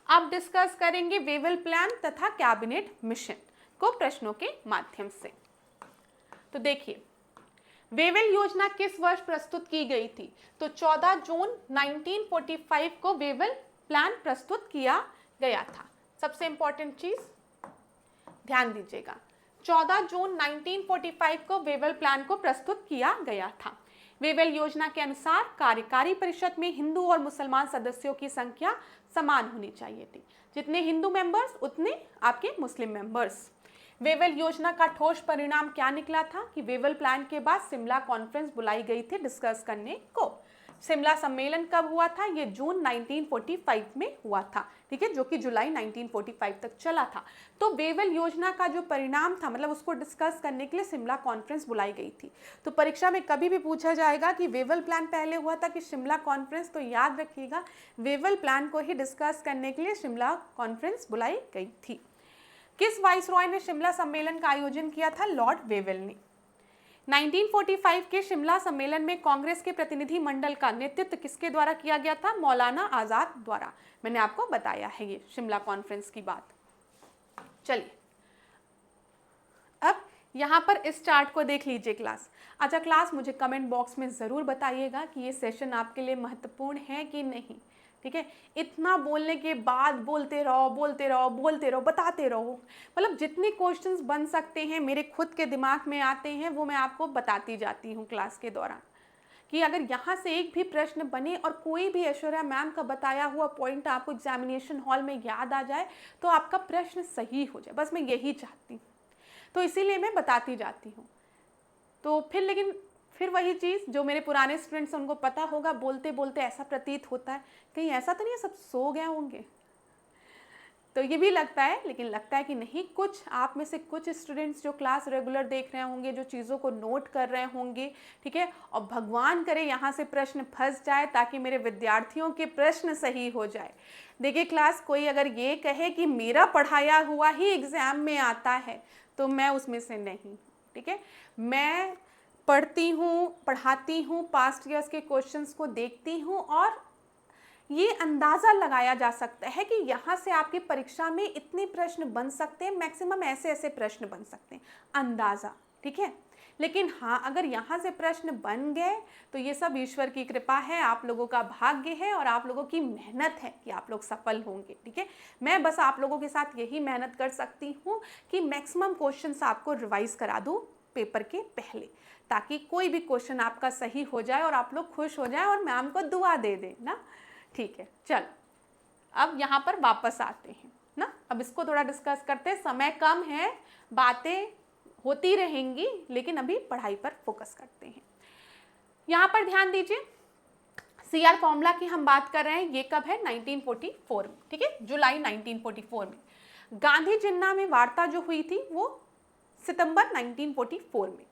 अब डिस्कस करेंगे वेवल प्लान तथा कैबिनेट मिशन को प्रश्नों के माध्यम से। तो देखिए, वेवल योजना किस वर्ष प्रस्तुत की गई थी? तो 14 जून 1945 को वेवल प्लान प्रस्तुत किया गया था। सबसे इंपॉर्टेंट चीज ध्यान दीजिएगा, 14 जून 1945 को वेवल प्लान को प्रस्तुत किया गया था। वेवल योजना के अनुसार कार्यकारी परिषद में हिंदू और मुसलमान सदस्यों की संख्या समान होनी चाहिए थी। जितने हिंदू मेंबर्स उतने आपके मुस्लिम मेंबर्स। वेवल योजना का ठोस परिणाम क्या निकला था? कि वेवल प्लान के बाद शिमला कॉन्फ्रेंस बुलाई गई थी डिस्कस करने को। शिमला सम्मेलन कब हुआ था? ये जून 1945 में हुआ था। ठीक है, जो कि जुलाई 1945 तक चला था। तो वेवल योजना का जो परिणाम था, मतलब उसको डिस्कस करने के लिए शिमला कॉन्फ्रेंस बुलाई गई थी। तो परीक्षा में कभी भी पूछा जाएगा कि वेवल प्लान पहले हुआ था कि शिमला कॉन्फ्रेंस, तो याद रखिएगा वेवल प्लान को ही डिस्कस करने के लिए शिमला कॉन्फ्रेंस बुलाई गई थी। किस वाइसरॉय ने शिमला सम्मेलन का आयोजन किया था? लॉर्ड वेवल ने। 1945 के शिमला सम्मेलन में कांग्रेस के प्रतिनिधि मंडल का नेतृत्व किसके द्वारा किया गया था? मौलाना आजाद द्वारा। मैंने आपको बताया है ये शिमला कॉन्फ्रेंस की बात। चलिए, अब यहाँ पर इस चार्ट को देख लीजिए क्लास। अच्छा क्लास, मुझे कमेंट बॉक्स में ज़रूर बताइएगा कि ये सेशन आपके लिए महत्वपूर्ण है कि नहीं। ठीक है। इतना बोलने के बाद बोलते रहो बोलते रहो बोलते रहो, बताते रहो, मतलब जितने क्वेश्चंस बन सकते हैं मेरे खुद के दिमाग में आते हैं वो मैं आपको बताती जाती हूँ क्लास के दौरान, कि अगर यहाँ से एक भी प्रश्न बने और कोई भी ऐश्वर्या मैम का बताया हुआ पॉइंट आपको एग्जामिनेशन हॉल में याद आ जाए तो आपका प्रश्न सही हो जाए, बस मैं यही चाहती हूँ, तो इसीलिए मैं बताती जाती हूँ। तो फिर वही चीज़ जो मेरे पुराने स्टूडेंट्स उनको पता होगा, बोलते बोलते ऐसा प्रतीत होता है कहीं ऐसा तो नहीं है सब सो गए होंगे, तो ये भी लगता है, लेकिन लगता है कि नहीं, कुछ आप में से कुछ स्टूडेंट्स जो क्लास रेगुलर देख रहे होंगे, जो चीज़ों को नोट कर रहे होंगे, ठीक है, और भगवान करे यहाँ से प्रश्न फंस जाए ताकि मेरे विद्यार्थियों के प्रश्न सही हो जाए। देखिए क्लास, कोई अगर ये कहे कि मेरा पढ़ाया हुआ ही एग्ज़ाम में आता है तो मैं उसमें से नहीं, ठीक है। मैं पढ़ती हूँ, पढ़ाती हूँ, पास्ट ईयर्स के क्वेश्चंस को देखती हूँ और ये अंदाज़ा लगाया जा सकता है कि यहाँ से आपकी परीक्षा में इतने प्रश्न बन सकते हैं, मैक्सिमम ऐसे ऐसे प्रश्न बन सकते हैं, अंदाज़ा, ठीक है। लेकिन हाँ, अगर यहाँ से प्रश्न बन गए तो ये सब ईश्वर की कृपा है, आप लोगों का भाग्य है और आप लोगों की मेहनत है कि आप लोग सफल होंगे, ठीक है। मैं बस आप लोगों के साथ यही मेहनत कर सकती हूँ कि मैक्सिमम क्वेश्चंस आपको रिवाइज करा दूँ पेपर के पहले, ताकि कोई भी क्वेश्चन आपका सही हो जाए और आप लोग खुश हो जाए और मैम को दुआ दे दें ना, ठीक है। चल, अब यहाँ पर वापस आते हैं ना, अब इसको थोड़ा डिस्कस करते हैं, समय कम है, बातें होती रहेंगी, लेकिन अभी पढ़ाई पर फोकस करते हैं। यहाँ पर ध्यान दीजिए, CR फॉर्मूला की हम बात कर रहे हैं, ये कब है, 1944 में, ठीक है, जुलाई 1944 में। गांधी जिन्ना में वार्ता जो हुई थी वो सितंबर 1944 में।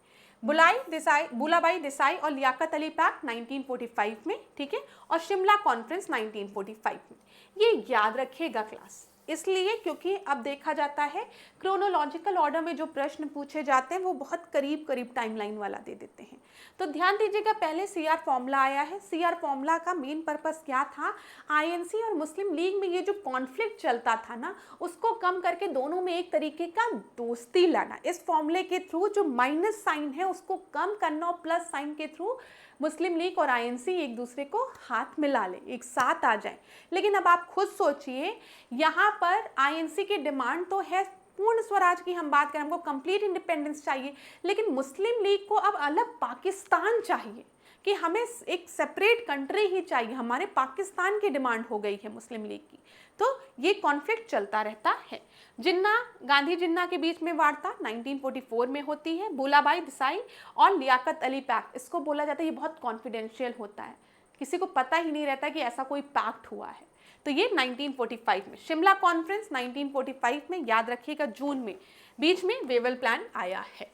बुलाबाई देसाई और लियाकत अली पैक्ट 1945 में, ठीक है, और शिमला कॉन्फ्रेंस 1945 में। ये याद रखिएगा क्लास, इसलिए क्योंकि अब देखा जाता है क्रोनोलॉजिकल ऑर्डर में जो प्रश्न पूछे जाते हैं वो बहुत करीब करीब टाइमलाइन वाला दे देते हैं। तो ध्यान दीजिएगा, पहले CR फॉर्मूला आया है। CR फॉर्मूला का मेन पर्पस क्या था, INC और मुस्लिम लीग में ये जो कॉन्फ्लिक्ट चलता था ना, उसको कम करके दोनों में एक तरीके का दोस्ती लाना। इस फॉर्मूले के थ्रू जो माइनस साइन है उसको कम करना और प्लस साइन के थ्रू मुस्लिम लीग और INC एक दूसरे को हाथ मिला ले, एक साथ आ जाए। लेकिन अब आप खुद सोचिए, यहाँ पर INC की डिमांड तो है पूर्ण स्वराज की, हम बात करें, हमको कंप्लीट इंडिपेंडेंस चाहिए, लेकिन मुस्लिम लीग को अब अलग पाकिस्तान चाहिए, कि हमें एक सेपरेट कंट्री ही चाहिए, हमारे पाकिस्तान की डिमांड हो गई है मुस्लिम लीग की। तो ये कॉन्फ्लिक्ट चलता रहता है। गांधी जिन्ना के बीच में वार्ता 1944 में होती है। बुलाबाई देसाई और लियाकत अली पैक्ट, इसको बोला जाता है, ये बहुत कॉन्फिडेंशियल होता है, किसी को पता ही नहीं रहता कि ऐसा कोई पैक्ट हुआ है। तो ये 1945 में। शिमला कॉन्फ्रेंस 1945 में, याद रखिएगा जून में, बीच में वेवल प्लान आया है।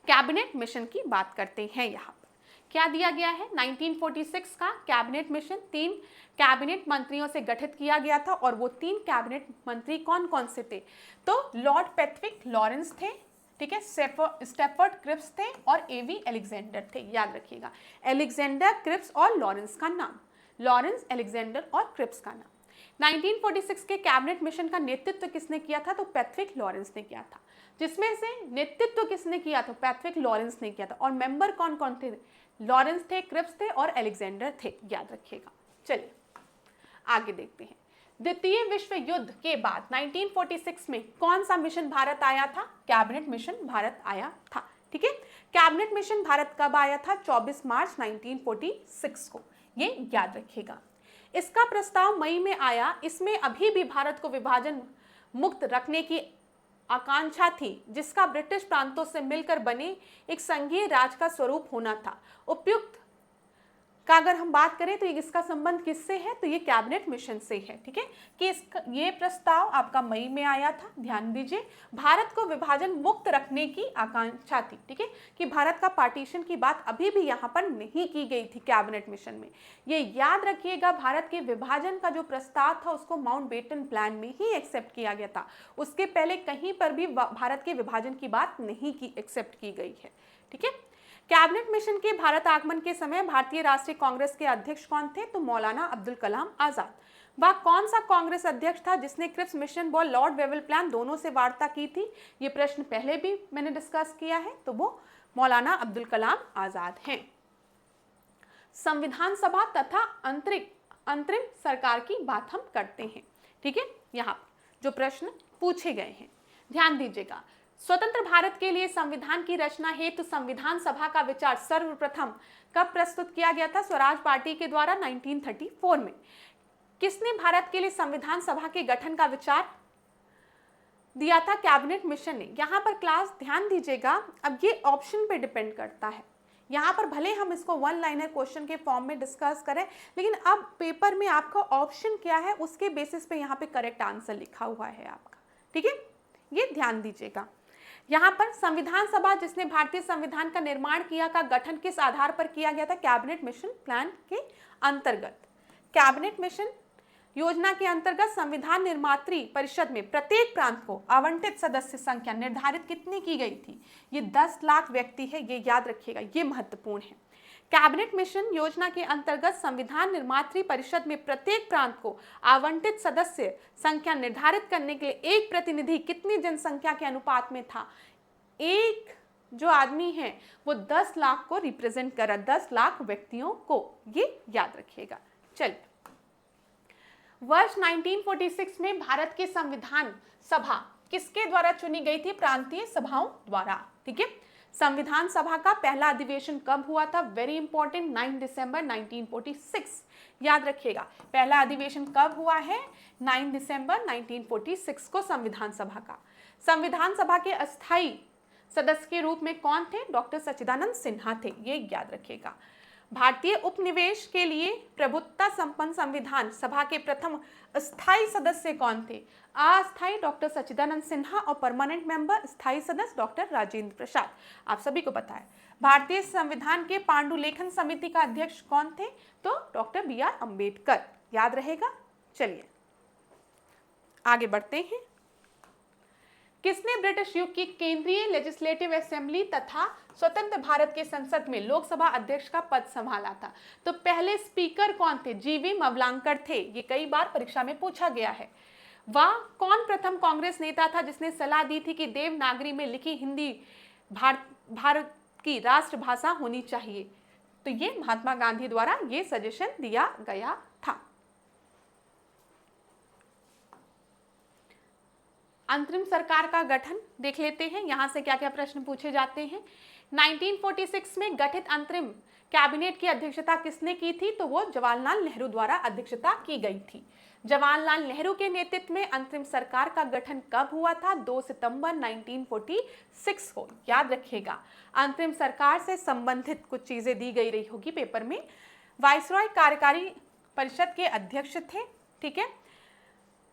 कैबिनेट मिशन की बात करते हैं। यहाँ पर क्या दिया गया है, 1946 का कैबिनेट मिशन 3 कैबिनेट मंत्रियों से गठित किया गया था, और वो 3 कैबिनेट मंत्री कौन कौन से थे, तो लॉर्ड पैट्रिक लॉरेंस थे, ठीक है, स्टेफर्ड क्रिप्स थे और AV अलेक्जेंडर थे। याद रखिएगा, अलेक्जेंडर, क्रिप्स और लॉरेंस का नाम, लॉरेंस, अलेक्जेंडर और क्रिप्स का नाम। 1946 के कैबिनेट मिशन का नेतृत्व किसने किया था, तो पैट्रिक लॉरेंस ने किया था। जिसमें से नेतृत्व किसने किया, तो पैट्रिक लॉरेंस ने किया था। और मेंबर कौन कौन थे, लॉरेंस थे, क्रिप्स थे और अलेक्जेंडर थे। याद रखिएगा। चलिए आगे देखते हैं। द्वितीय विश्व युद्ध के बाद 1946 में कौन सा मिशन भारत आया था, कैबिनेट मिशन भारत आया था, ठीक है। कैबिनेट मिशन भारत कब आया था, 24 मार्च 1946 को, ये याद रखिएगा। इसका प्रस्ताव मई में आया। इसमें अभी भी भारत को विभाजन मुक्त रखने की आकांक्षा थी, जिसका ब्रिटिश प्रांतों से मिलकर बने एक संघीय राज्य का स्वरूप होना था। उपयुक्त का अगर हम बात करें तो इसका संबंध किससे है, तो ये कैबिनेट मिशन से है, ठीक है, कि ये प्रस्ताव आपका मई में आया था। ध्यान दीजिए, भारत को विभाजन मुक्त रखने की आकांक्षा थी, ठीक है, कि भारत का पार्टीशन की बात अभी भी यहाँ पर नहीं की गई थी कैबिनेट मिशन में। ये याद रखिएगा, भारत के विभाजन का जो प्रस्ताव था उसको माउंटबेटन प्लान में ही एक्सेप्ट किया गया था। उसके पहले कहीं पर भी भारत के विभाजन की बात नहीं एक्सेप्ट की गई है, ठीक है। कैबिनेट मिशन के भारत आगमन के समय भारतीय राष्ट्रीय कांग्रेस के अध्यक्ष कौन थे, तो मौलाना अब्दुल कलाम आजाद। वह कौन सा कांग्रेस अध्यक्ष था जिसने क्रिप्स मिशन व लॉर्ड वेवल प्लान दोनों से वार्ता की थी, ये प्रश्न पहले भी मैंने डिस्कस किया है, तो वो मौलाना अब्दुल कलाम आजाद हैं। संविधान सभा तथा अंतरिम सरकार की बात हम करते हैं। ठीक है, यहाँ जो प्रश्न पूछे गए हैं ध्यान दीजिएगा। स्वतंत्र भारत के लिए संविधान की रचना हेतु संविधान सभा का विचार सर्वप्रथम कब प्रस्तुत किया गया था? स्वराज पार्टी के द्वारा 1934 में। किसने भारत के लिए संविधान सभा के गठन का विचार दिया था? कैबिनेट मिशन ने। यहाँ पर क्लास ध्यान दीजिएगा, अब ये ऑप्शन पे डिपेंड करता है। यहाँ पर भले हम इसको वन लाइनर क्वेश्चन के फॉर्म में डिस्कस करें, लेकिन अब पेपर में आपका ऑप्शन क्या है उसके बेसिस पे यहाँ पे करेक्ट आंसर लिखा हुआ है आपका। ठीक है, ये ध्यान दीजिएगा। यहाँ पर संविधान सभा जिसने भारतीय संविधान का निर्माण किया का गठन किस आधार पर किया गया था? कैबिनेट मिशन प्लान के अंतर्गत। कैबिनेट मिशन योजना के अंतर्गत संविधान निर्मात्री परिषद में प्रत्येक प्रांत को आवंटित सदस्य संख्या निर्धारित कितनी की गई थी? ये 10 लाख व्यक्ति है, ये याद रखिएगा, ये महत्वपूर्ण है। कैबिनेट मिशन योजना के अंतर्गत संविधान निर्मात्री परिषद में प्रत्येक प्रांत को आवंटित सदस्य संख्या निर्धारित करने के लिए एक प्रतिनिधि कितनी जनसंख्या के अनुपात में था? एक जो आदमी है वो 10 लाख को रिप्रेजेंट कर रहा, 10 लाख व्यक्तियों को, ये याद रखिएगा। चलिए, वर्ष 1946 में भारत की संविधान सभा किसके द्वारा चुनी गई थी? प्रांतीय सभाओं द्वारा। ठीक है, संविधान सभा का पहला अधिवेशन कब हुआ था? वेरी इंपॉर्टेंट, 9 दिसंबर 1946। याद रखिएगा, पहला अधिवेशन कब हुआ है? 9 दिसंबर 1946 को संविधान सभा का। संविधान सभा के अस्थायी सदस्य के रूप में कौन थे? डॉक्टर सच्चिदानंद सिन्हा थे, ये याद रखिएगा। भारतीय उपनिवेश के लिए प्रभुत्ता संपन्न संविधान सभा के प्रथम स्थायी सदस्य कौन थे? अस्थायी डॉक्टर सच्चिदानंद सिन्हा और परमानेंट मेंबर स्थायी सदस्य डॉक्टर राजेंद्र प्रसाद। आप सभी को पता है। भारतीय संविधान के पांडुलेखन समिति का अध्यक्ष कौन थे? तो डॉक्टर BR अम्बेडकर, याद रहेगा। चलिए आगे बढ़ते हैं। किसने ब्रिटिश युग की केंद्रीय लेजिस्लेटिव असेंबली तथा स्वतंत्र भारत के संसद में लोकसभा अध्यक्ष का पद संभाला था? तो पहले स्पीकर कौन थे? GV मवलांकर थे, ये कई बार परीक्षा में पूछा गया है। वह कौन प्रथम कांग्रेस नेता था जिसने सलाह दी थी कि देवनागरी में लिखी हिंदी भारत की राष्ट्रभाषा होनी चाहिए? तो ये महात्मा गांधी द्वारा ये सजेशन दिया गया था। अंतरिम सरकार का गठन देख लेते हैं, यहां से क्या क्या प्रश्न पूछे जाते हैं। 1946 में गठित अंतरिम कैबिनेट की अध्यक्षता किसने की थी? तो वो जवाहरलाल नेहरू द्वारा अध्यक्षता की गई थी। जवाहरलाल नेहरू के नेतृत्व में अंतरिम सरकार का गठन कब हुआ था? 2 सितंबर 1946 को, याद रखिएगा। अंतरिम सरकार से संबंधित कुछ चीजें दी गई रही होगी पेपर में। वायसरॉय कार्यकारी परिषद के अध्यक्ष थे। ठीक है,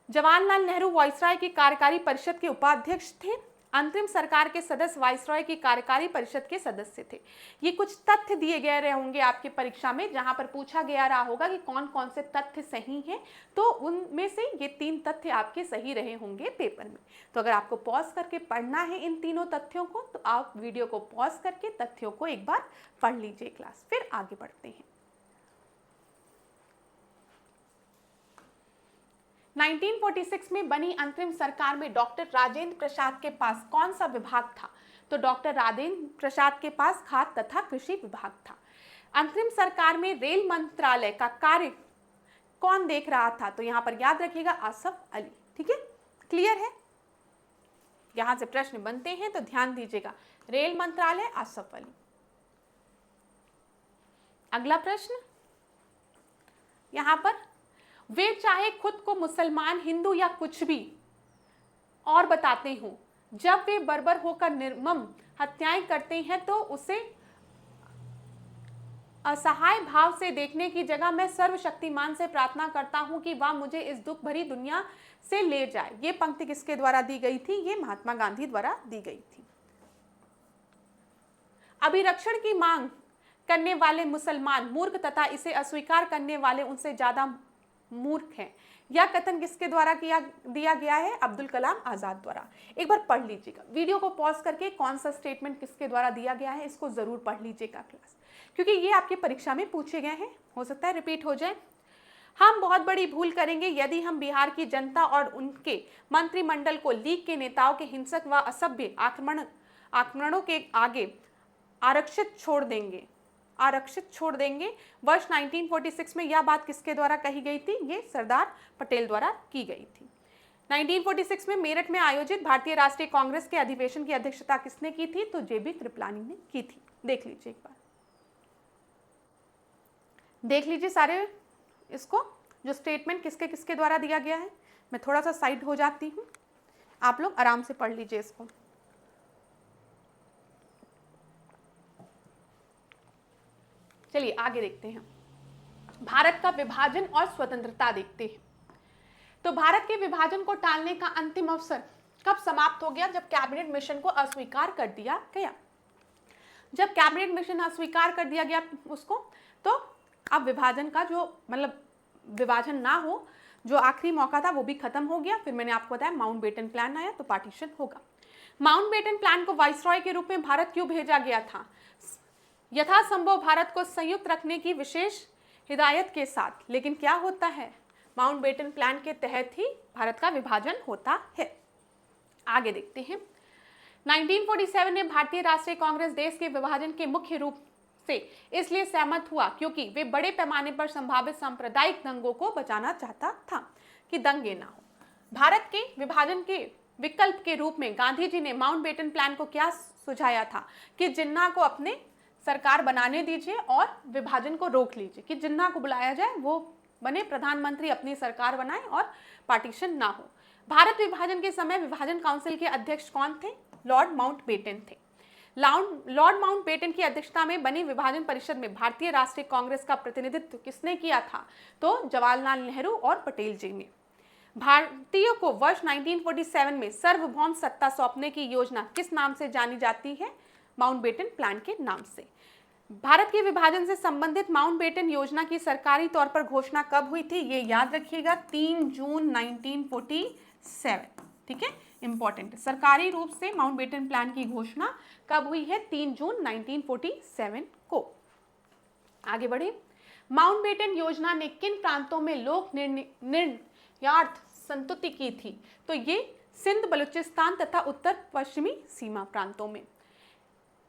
जवाहरलाल नेहरू वायसरॉय की कार्यकारी परिषद के उपाध्यक्ष थे। अंतरिम सरकार के सदस्य वायसरॉय की कार्यकारी परिषद के सदस्य थे। ये कुछ तथ्य दिए गए रहे होंगे आपकी परीक्षा में, जहां पर पूछा गया रहा होगा कि कौन कौन से तथ्य सही हैं, तो उनमें से ये 3 तथ्य आपके सही रहे होंगे पेपर में। तो अगर आपको पॉज करके पढ़ना है इन तीनों तथ्यों को, तो आप वीडियो को पॉज करके तथ्यों को एक बार पढ़ लीजिए क्लास, फिर आगे बढ़ते हैं। 1946 में बनी अंतरिम सरकार में डॉक्टर राजेंद्र प्रसाद के पास कौन सा विभाग था? तो डॉक्टर राजेंद्र प्रसाद के पास खाद्य तथा कृषि विभाग था। अंतरिम सरकार में रेल मंत्रालय का कार्य कौन देख रहा था? तो यहां पर याद रखिएगा आसफ अली। ठीक है, क्लियर है? यहां से प्रश्न बनते हैं तो ध्यान दीजिएगा, रेल मंत्रालय आसफ अली। अगला प्रश्न यहां पर, वे चाहे खुद को मुसलमान, हिंदू या कुछ भी और बताते हो, जब वे बर्बर होकर निर्मम हत्याएं करते हैं तो उसे असहाय भाव से देखने की जगह मैं सर्वशक्तिमान से प्रार्थना करता हूं कि वह मुझे इस दुख भरी दुनिया से ले जाए। ये पंक्ति किसके द्वारा दी गई थी? ये महात्मा गांधी द्वारा दी गई थी। अभिरक्षण की मांग करने वाले मुसलमान मूर्ख तथा इसे अस्वीकार करने वाले उनसे ज्यादा मूर्ख हैं। यह कथन किसके द्वारा दिया गया है? अब्दुल कलाम आजाद द्वारा। एक बार पढ़ लीजिएगा, वीडियो को पॉज करके कौन सा स्टेटमेंट किसके द्वारा दिया गया है इसको जरूर पढ़ लीजिएगा क्लास, क्योंकि ये आपकी परीक्षा में पूछे गए हैं, हो सकता है रिपीट हो जाए। हम बहुत बड़ी भूल करेंगे यदि हम बिहार की जनता और उनके मंत्रिमंडल को लीग के नेताओं के हिंसक व असभ्य आक्रमणों के आगे आरक्षित छोड़ देंगे। आरक्षित छोड़ देंगे। वर्ष 1946 में यह बात किसके द्वारा कही गई थी? ये सरदार पटेल द्वारा की गई थी। 1946 में मेरठ में आयोजित भारतीय राष्ट्रीय कांग्रेस के अधिवेशन की अध्यक्षता किसने की थी? तो जेबी कृपलानी ने की थी। देख लीजिए एक बार, देख लीजिए सारे इसको, जो स्टेटमेंट किसके किसके द्वारा दिया गया है। मैं थोड़ा सा साइड हो जाती हूँ, आप लोग आराम से पढ़ लीजिए इसको। चलिए आगे देखते हैं, भारत का विभाजन और स्वतंत्रता देखते हैं। तो भारत के विभाजन को टालने का अंतिम अवसर कब समाप्त हो गया? जब कैबिनेट मिशन को अस्वीकार कर दिया गया। जब कैबिनेट मिशन अस्वीकार कर दिया गया उसको, तो अब विभाजन का जो मतलब विभाजन ना हो, जो आखिरी मौका था वो भी खत्म हो गया। फिर मैंने आपको बताया माउंटबेटन प्लान आया तो पार्टीशन होगा। माउंटबेटन प्लान को वाइसरॉय के रूप में भारत क्यों भेजा गया था? यथासंभव भारत को संयुक्त रखने की विशेष हिदायत के साथ। लेकिन क्या होता है, माउंटबेटन प्लान के तहत ही भारत का विभाजन होता है। आगे देखते हैं, 1947 में भारतीय राष्ट्रीय कांग्रेस देश के विभाजन के मुख्य रूप से इसलिए सहमत हुआ क्योंकि वे बड़े पैमाने पर संभावित सांप्रदायिक दंगों को बचाना चाहता था कि दंगे ना हो। भारत के विभाजन के विकल्प के रूप में गांधी जी ने माउंटबेटन प्लान को क्या सुझाया था कि जिन्ना को अपने सरकार बनाने दीजिए और विभाजन को रोक लीजिए, कि जिन्ना को बुलाया जाए, वो बने प्रधानमंत्री, अपनी सरकार बनाए और पार्टीशन ना हो। भारत विभाजन के समय विभाजन काउंसिल के अध्यक्ष कौन थे? लॉर्ड माउंटबेटन थे। लॉर्ड माउंटबेटन की अध्यक्षता में बनी विभाजन परिषद में भारतीय राष्ट्रीय कांग्रेस का प्रतिनिधित्व किसने किया था? तो जवाहरलाल नेहरू और पटेल जी ने। भारतीयों को वर्ष 1947 में सार्वभौम सत्ता सौंपने की योजना किस नाम से जानी जाती है? माउंटबेटन प्लान के नाम से। भारत के विभाजन से संबंधित माउंटबेटन योजना की सरकारी तौर पर घोषणा कब हुई थी? ये याद रखिएगा, 3 जून 1947। ठीक है, इंपॉर्टेंट। सरकारी रूप से माउंटबेटन प्लान की घोषणा कब हुई है? 3 जून 1947 को। आगे बढ़े, माउंटबेटन योजना ने किन प्रांतों में लोक निर्णयार्थ संतुति की थी? तो ये सिंध, बलूचिस्तान तथा उत्तर पश्चिमी सीमा प्रांतों में।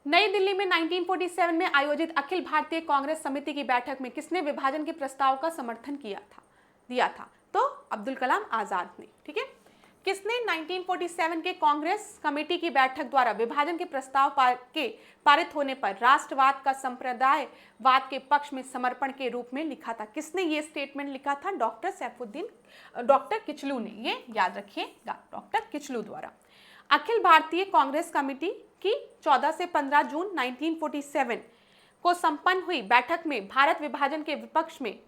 नई दिल्ली में 1947 में आयोजित अखिल भारतीय कांग्रेस समिति की बैठक में किसने विभाजन के प्रस्ताव का समर्थन दिया था? तो अब्दुल कलाम आजाद ने। ठीक है, किसने 1947 के कांग्रेस कमेटी की बैठक द्वारा विभाजन के प्रस्ताव के पारित होने पर राष्ट्रवाद का संप्रदायवाद के पक्ष में समर्पण के रूप में लिखा था? किसने ये स्टेटमेंट लिखा था? डॉक्टर किचलू ने। ये याद रखिएगा, डॉक्टर किचलू द्वारा। अखिल भारतीय कांग्रेस कमेटी की 14 से 15 जून 1947 को संपन्न हुई बैठक में भारत विभाजन के विपक्ष में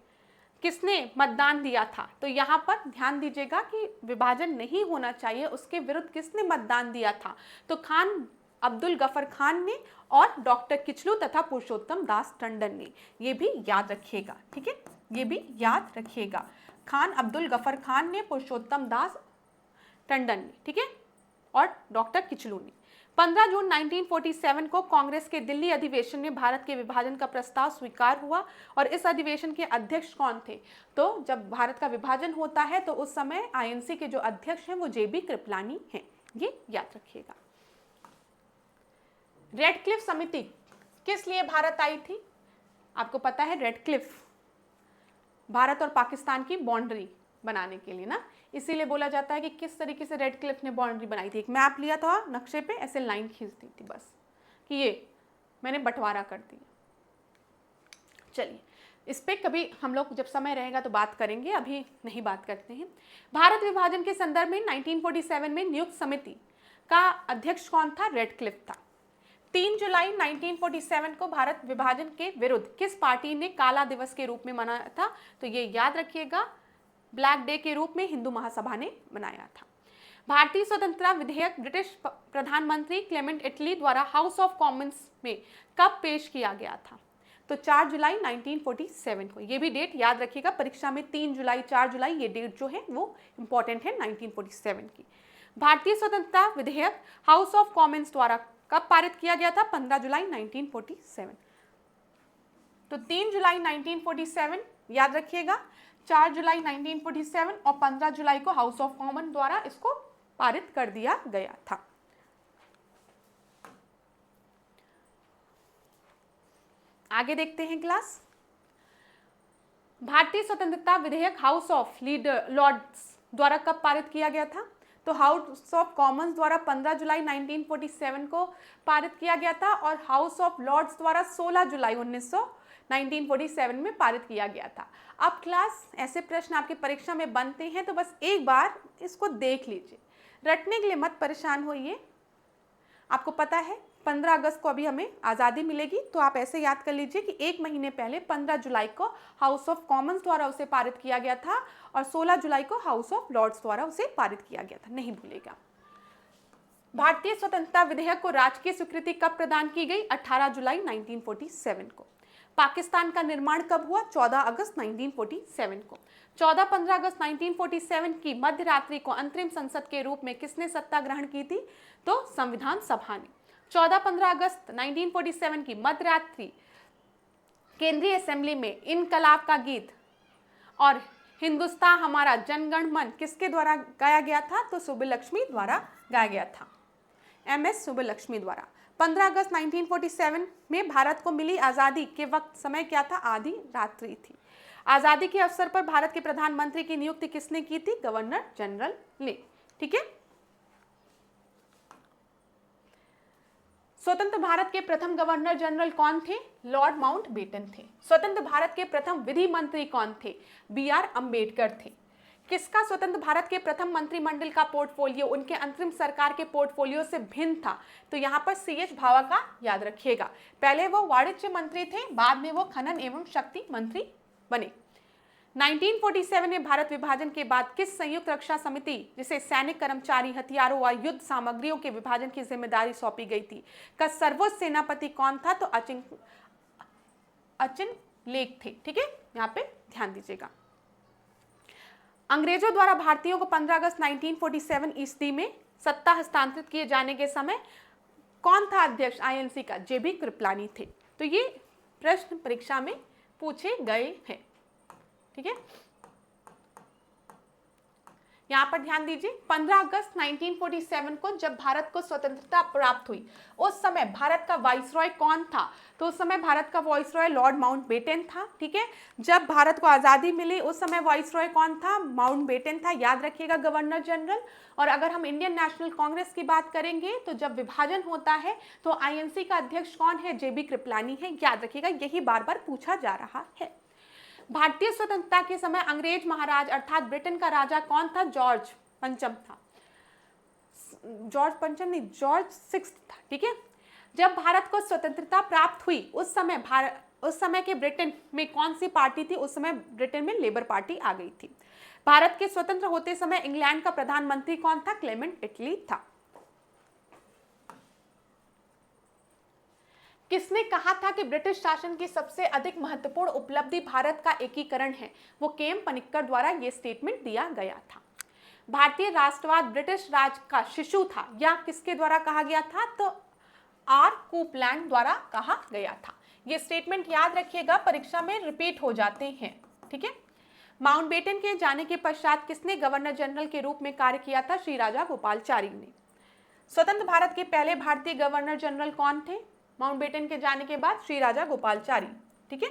किसने मतदान दिया था? तो यहाँ पर ध्यान दीजिएगा कि विभाजन नहीं होना चाहिए, उसके विरुद्ध किसने मतदान दिया था? तो खान अब्दुल गफर खान ने और डॉक्टर किचलू तथा पुरुषोत्तम दास टंडन ने। ये भी याद रखिएगा। ठीक है, ये भी याद रखिएगा, खान अब्दुल गफर खान ने, पुरुषोत्तम दास टंडन ने। ठीक है, और डॉक्टर किचलू ने। 15 जून 1947 को कांग्रेस के दिल्ली अधिवेशन में भारत के विभाजन का प्रस्ताव स्वीकार हुआ और इस अधिवेशन के अध्यक्ष कौन थे? तो जब भारत का विभाजन होता है तो उस समय आईएनसी के जो अध्यक्ष हैं वो जेबी कृपलानी हैं। ये याद रखिएगा। रेड क्लिफ समिति किस लिए भारत आई थी? आपको पता है, रेड क्लिफ भारत और पाकिस्तान की बाउंड्री बनाने के लिए ना, इसीलिए बोला जाता है कि किस तरीके से रेड क्लिफ ने बाउंड्री बनाई थी। एक मैप लिया था नक्शे पे, ऐसे लाइन खींच दी थी बस कि ये मैंने बंटवारा कर दिया। चलिए, इस पे कभी हम लोग जब समय रहेगा तो बात करेंगे, अभी नहीं बात करते हैं। भारत विभाजन के संदर्भ में 1947 में नियुक्त समिति का अध्यक्ष कौन था? रेड क्लिफ था। 3 जुलाई 1947 को भारत विभाजन के विरुद्ध किस पार्टी ने काला दिवस के रूप में मनाया था? तो ये याद रखिएगा, ब्लैक डे के रूप में हिंदू महासभा ने मनाया था। भारतीय स्वतंत्रता विधेयक ब्रिटिश प्रधानमंत्री क्लेमेंट एटली द्वारा हाउस ऑफ कॉमन्स में कब पेश किया गया था? तो 4 जुलाई 1947 को। ये भी डेट याद रखिएगा, परीक्षा में 3 जुलाई 4 जुलाई ये डेट जो है वो इंपॉर्टेंट है 1947 की। भारतीय स्वतंत्रता विधेयक हाउस ऑफ कॉमन्स द्वारा कब पारित किया गया था? 15 जुलाई 1947। तो 3 जुलाई 1947 याद रखिएगा, 4 जुलाई 1947 और 15 जुलाई को हाउस ऑफ कॉमन द्वारा इसको पारित कर दिया गया था। आगे देखते हैं क्लास। भारतीय स्वतंत्रता विधेयक हाउस ऑफ लॉर्ड्स द्वारा कब पारित किया गया था? तो हाउस ऑफ कॉमन्स द्वारा 15 जुलाई 1947 को पारित किया गया था और हाउस ऑफ लॉर्ड्स द्वारा 16 जुलाई 1947 में पारित किया गया था। अब क्लास ऐसे प्रश्न आपकी परीक्षा में बनते हैं तो बस एक बार इसको देख लीजिए, रटने के लिए मत परेशान होइए। आपको पता है 15 अगस्त को अभी हमें आज़ादी मिलेगी, तो आप ऐसे याद कर लीजिए कि एक महीने पहले 15 जुलाई को हाउस ऑफ कॉमन्स द्वारा उसे पारित किया गया था और 16 जुलाई को हाउस ऑफ लॉर्ड्स द्वारा उसे पारित किया गया था, नहीं भूलेगा। भारतीय स्वतंत्रता विधेयक को राजकीय स्वीकृति कब प्रदान की गई? 18 जुलाई 1947 को। पाकिस्तान का निर्माण कब हुआ? 14 अगस्त 1947 को। 14-15 अगस्त 1947 की मध्य रात्रि को अंतरिम संसद के रूप में किसने सत्ता ग्रहण की थी? तो संविधान सभा ने। 14-15 अगस्त 1947 की मध्य रात्रि केंद्रीय असेंबली में इनकलाब का गीत और हिंदुस्तान हमारा जनगण मन किसके द्वारा गाया गया था? तो सुब्बलक्ष्मी द्वारा गाया गया था, MS सुब्बलक्ष्मी द्वारा। 15 अगस्त 1947 में भारत को मिली आज़ादी के वक्त समय क्या था? आधी रात्रि थी। आज़ादी के अवसर पर भारत के प्रधानमंत्री की नियुक्ति किसने की थी? गवर्नर जनरल ने। ठीक है। स्वतंत्र भारत के प्रथम गवर्नर जनरल कौन थे? लॉर्ड माउंटबेटन थे। स्वतंत्र भारत के प्रथम विधि मंत्री कौन थे? BR अम्बेडकर थे। किसका स्वतंत्र भारत के प्रथम मंत्रिमंडल का पोर्टफोलियो उनके अंतरिम सरकार के पोर्टफोलियो से भिन्न था? तो यहाँ पर CH भावा का याद रखिएगा। पहले वो वाणिज्य मंत्री थे, बाद में वो खनन एवं शक्ति मंत्री बने। 1947 में भारत विभाजन के बाद किस संयुक्त रक्षा समिति, जिसे सैनिक कर्मचारी हथियारों व युद्ध सामग्रियों के विभाजन की जिम्मेदारी सौंपी गई थी, का सर्वोच्च सेनापति कौन था? तो अचिन लेक थे। ठीक है, यहाँ पे ध्यान दीजिएगा। अंग्रेजों द्वारा भारतीयों को 15 अगस्त 1947 ईस्वी में सत्ता हस्तांतरित किए जाने के समय कौन था अध्यक्ष? INC का JB कृपलानी थे। तो ये प्रश्न परीक्षा में पूछे गए हैं। ठीक है, यहाँ पर ध्यान दीजिए। 15 अगस्त 1947 को जब भारत को स्वतंत्रता प्राप्त हुई, उस समय भारत का वाइसरॉय कौन था? तो उस समय भारत का वाइसरॉय लॉर्ड माउंटबेटन था। ठीक है, जब भारत को आज़ादी मिली उस समय वाइसरॉय कौन था? माउंटबेटन था। याद रखिएगा, गवर्नर जनरल। और अगर हम इंडियन नेशनल कांग्रेस की बात करेंगे तो जब विभाजन होता है तो INC का अध्यक्ष कौन है? JB कृपलानी है। याद रखिएगा, यही बार बार पूछा जा रहा है। भारतीय स्वतंत्रता के समय अंग्रेज महाराज अर्थात ब्रिटेन का राजा कौन था? जॉर्ज पंचम था। जॉर्ज पंचम नहीं, जॉर्ज 6 था। ठीक है, जब भारत को स्वतंत्रता प्राप्त हुई उस समय के ब्रिटेन में कौन सी पार्टी थी? उस समय ब्रिटेन में लेबर पार्टी आ गई थी। भारत के स्वतंत्र होते समय इंग्लैंड का प्रधानमंत्री कौन था? क्लेमेंट एटली था। किसने कहा था कि ब्रिटिश शासन की सबसे अधिक महत्वपूर्ण उपलब्धि भारत का एकीकरण है? वो KM पनिक्कर द्वारा ये स्टेटमेंट दिया गया था। भारतीय राष्ट्रवाद ब्रिटिश राज का शिशु था, या किसके द्वारा कहा गया था? तो R कूपलैंड द्वारा कहा गया था। ये स्टेटमेंट याद रखिएगा, परीक्षा में रिपीट हो जाते हैं। ठीक है, माउंटबेटन के जाने के पश्चात किसने गवर्नर जनरल के रूप में कार्य किया था? श्री राजा गोपालाचारी ने। स्वतंत्र भारत के पहले भारतीय गवर्नर जनरल कौन थे? माउंटबेटन के जाने के बाद श्री राजा गोपालाचारी। ठीक है,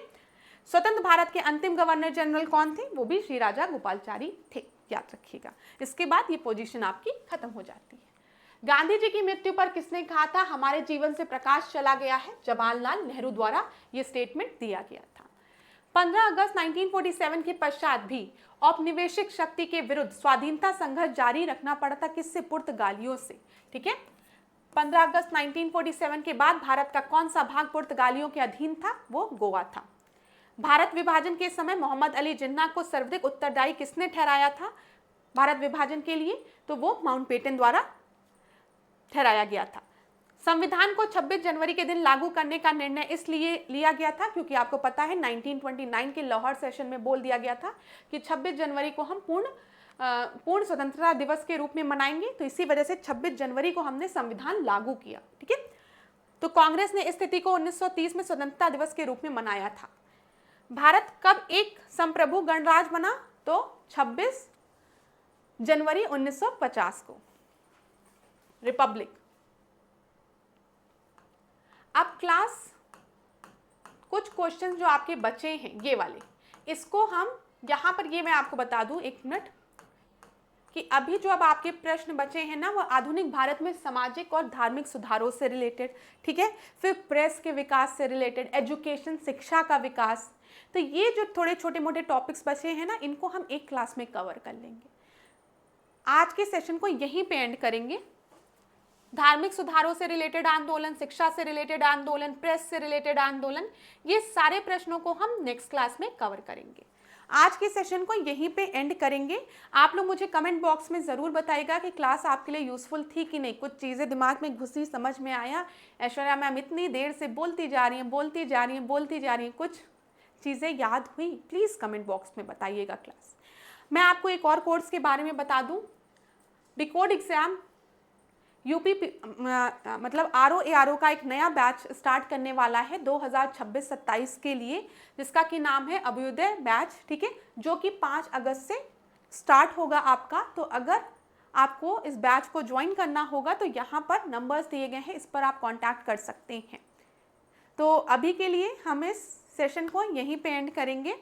स्वतंत्र भारत के अंतिम गवर्नर जनरल कौन थे? वो भी श्री राजा गोपालाचारी थे। याद रखिएगा, इसके बाद ये पोजीशन आपकी खत्म हो जाती है। गांधी जी की मृत्यु पर किसने कहा था हमारे जीवन से प्रकाश चला गया है? जवाहरलाल नेहरू द्वारा ये स्टेटमेंट दिया गया था। 15 अगस्त 1947 के पश्चात भी औपनिवेशिक शक्ति के विरुद्ध स्वाधीनता संघर्ष जारी रखना पड़ा था। किससे? पुर्तगालियों से। ठीक है, 15 अगस्त 1947 के बाद भारत का कौन सा भाग पुर्तगालियों के अधीन था? वो गोवा था। भारत विभाजन के समय मोहम्मद अली जिन्ना को सर्वाधिक उत्तरदायी किसने ठहराया था भारत विभाजन के लिए? तो वो माउंटबेटन द्वारा ठहराया गया था। संविधान को 26 जनवरी के दिन लागू करने का निर्णय इसलिए लिया गया था क्योंकि आपको पता है 1929 के लाहौर सेशन में बोल दिया गया था कि 26 जनवरी को हम पूर्ण स्वतंत्रता दिवस के रूप में मनाएंगे। तो इसी वजह से 26 जनवरी को हमने संविधान लागू किया। ठीक है, तो कांग्रेस ने इस तिथि को 1930 में स्वतंत्रता दिवस के रूप में मनाया था। भारत कब एक संप्रभु गणराज्य बना? तो 26 जनवरी 1950 को रिपब्लिक। अब क्लास कुछ क्वेश्चन जो आपके बचे हैं ये वाले, इसको हम यहाँ पर, ये मैं आपको बता दूं एक मिनट, कि अभी जो अब आपके प्रश्न बचे हैं ना वो आधुनिक भारत में सामाजिक और धार्मिक सुधारों से रिलेटेड, ठीक है, फिर प्रेस के विकास से रिलेटेड, एजुकेशन शिक्षा का विकास। तो ये जो थोड़े छोटे मोटे टॉपिक्स बचे हैं ना, इनको हम एक क्लास में कवर कर लेंगे। आज के सेशन को यहीं पे एंड करेंगे। धार्मिक सुधारों से रिलेटेड आंदोलन, शिक्षा से रिलेटेड आंदोलन, प्रेस से रिलेटेड आंदोलन, ये सारे प्रश्नों को हम नेक्स्ट क्लास में कवर करेंगे। आज के सेशन को यहीं पे एंड करेंगे। आप लोग मुझे कमेंट बॉक्स में ज़रूर बताइएगा कि क्लास आपके लिए यूज़फुल थी कि नहीं, कुछ चीज़ें दिमाग में घुसी, समझ में आया। ऐश्वर्या मैम इतनी देर से बोलती जा रही हैं, कुछ चीज़ें याद हुई? प्लीज़ कमेंट बॉक्स में बताइएगा क्लास। मैं आपको एक और कोर्स के बारे में बता दूँ। डिकोड एग्ज़ाम यूपी मतलब RO का एक नया बैच स्टार्ट करने वाला है 2026-27 के लिए, जिसका कि नाम है अभ्युदय बैच, ठीक है, जो कि 5 अगस्त से स्टार्ट होगा आपका। तो अगर आपको इस बैच को ज्वाइन करना होगा तो यहाँ पर नंबर्स दिए गए हैं, इस पर आप कांटेक्ट कर सकते हैं। तो अभी के लिए हम इस सेशन को यहीं पे एंड करेंगे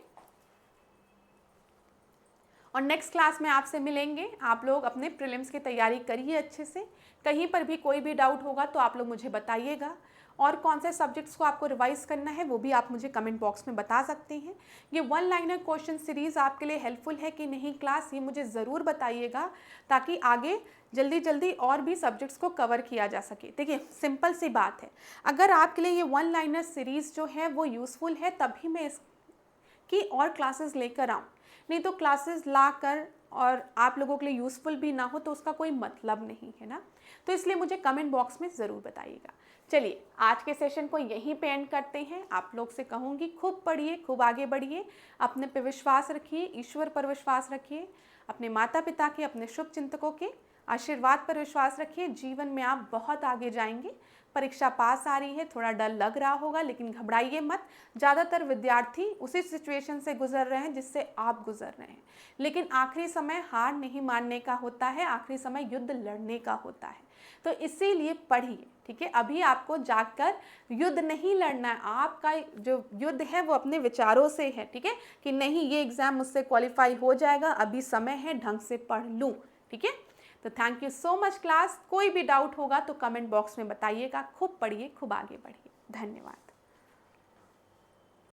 और नेक्स्ट क्लास में आपसे मिलेंगे। आप लोग अपने प्रीलिम्स की तैयारी करिए अच्छे से। कहीं पर भी कोई भी डाउट होगा तो आप लोग मुझे बताइएगा, और कौन से सब्जेक्ट्स को आपको रिवाइज करना है वो भी आप मुझे कमेंट बॉक्स में बता सकते हैं। ये 1 लाइनर क्वेश्चन सीरीज़ आपके लिए हेल्पफुल है कि नहीं क्लास, ये मुझे ज़रूर बताइएगा, ताकि आगे जल्दी जल्दी और भी सब्जेक्ट्स को कवर किया जा सके। देखिए सिंपल सी बात है, अगर आपके लिए ये 1 लाइनर सीरीज़ जो है वो यूज़फुल है तभी मैं इसकी और क्लासेस लेकर आऊँ, नहीं तो क्लासेस ला कर और आप लोगों के लिए यूज़फुल भी ना हो तो उसका कोई मतलब नहीं है ना। तो इसलिए मुझे कमेंट बॉक्स में ज़रूर बताइएगा। चलिए आज के सेशन को यहीं पे एंड करते हैं। आप लोग से कहूँगी खूब पढ़िए, खूब आगे बढ़िए, अपने पे विश्वास रखिए, ईश्वर पर विश्वास रखिए, अपने माता पिता के, अपने शुभ चिंतकों के आशीर्वाद पर विश्वास रखिए। जीवन में आप बहुत आगे जाएंगे। परीक्षा पास आ रही है, थोड़ा डर लग रहा होगा, लेकिन घबराइए मत। ज़्यादातर विद्यार्थी उसी सिचुएशन से गुजर रहे हैं जिससे आप गुजर रहे हैं, लेकिन आखिरी समय हार नहीं मानने का होता है, आखिरी समय युद्ध लड़ने का होता है। तो इसीलिए पढ़िए, ठीक है। अभी आपको जाकर युद्ध नहीं लड़ना है, आपका जो युद्ध है वो अपने विचारों से है, ठीक है, कि नहीं ये एग्ज़ाम मुझसे क्वालिफाई हो जाएगा, अभी समय है, ढंग से पढ़ लूँ, ठीक है। तो thank you so much class. कोई भी डाउट होगा तो कमेंट बॉक्स में बताइएगा। खूब पढ़िए, खूब आगे बढ़िए। धन्यवाद।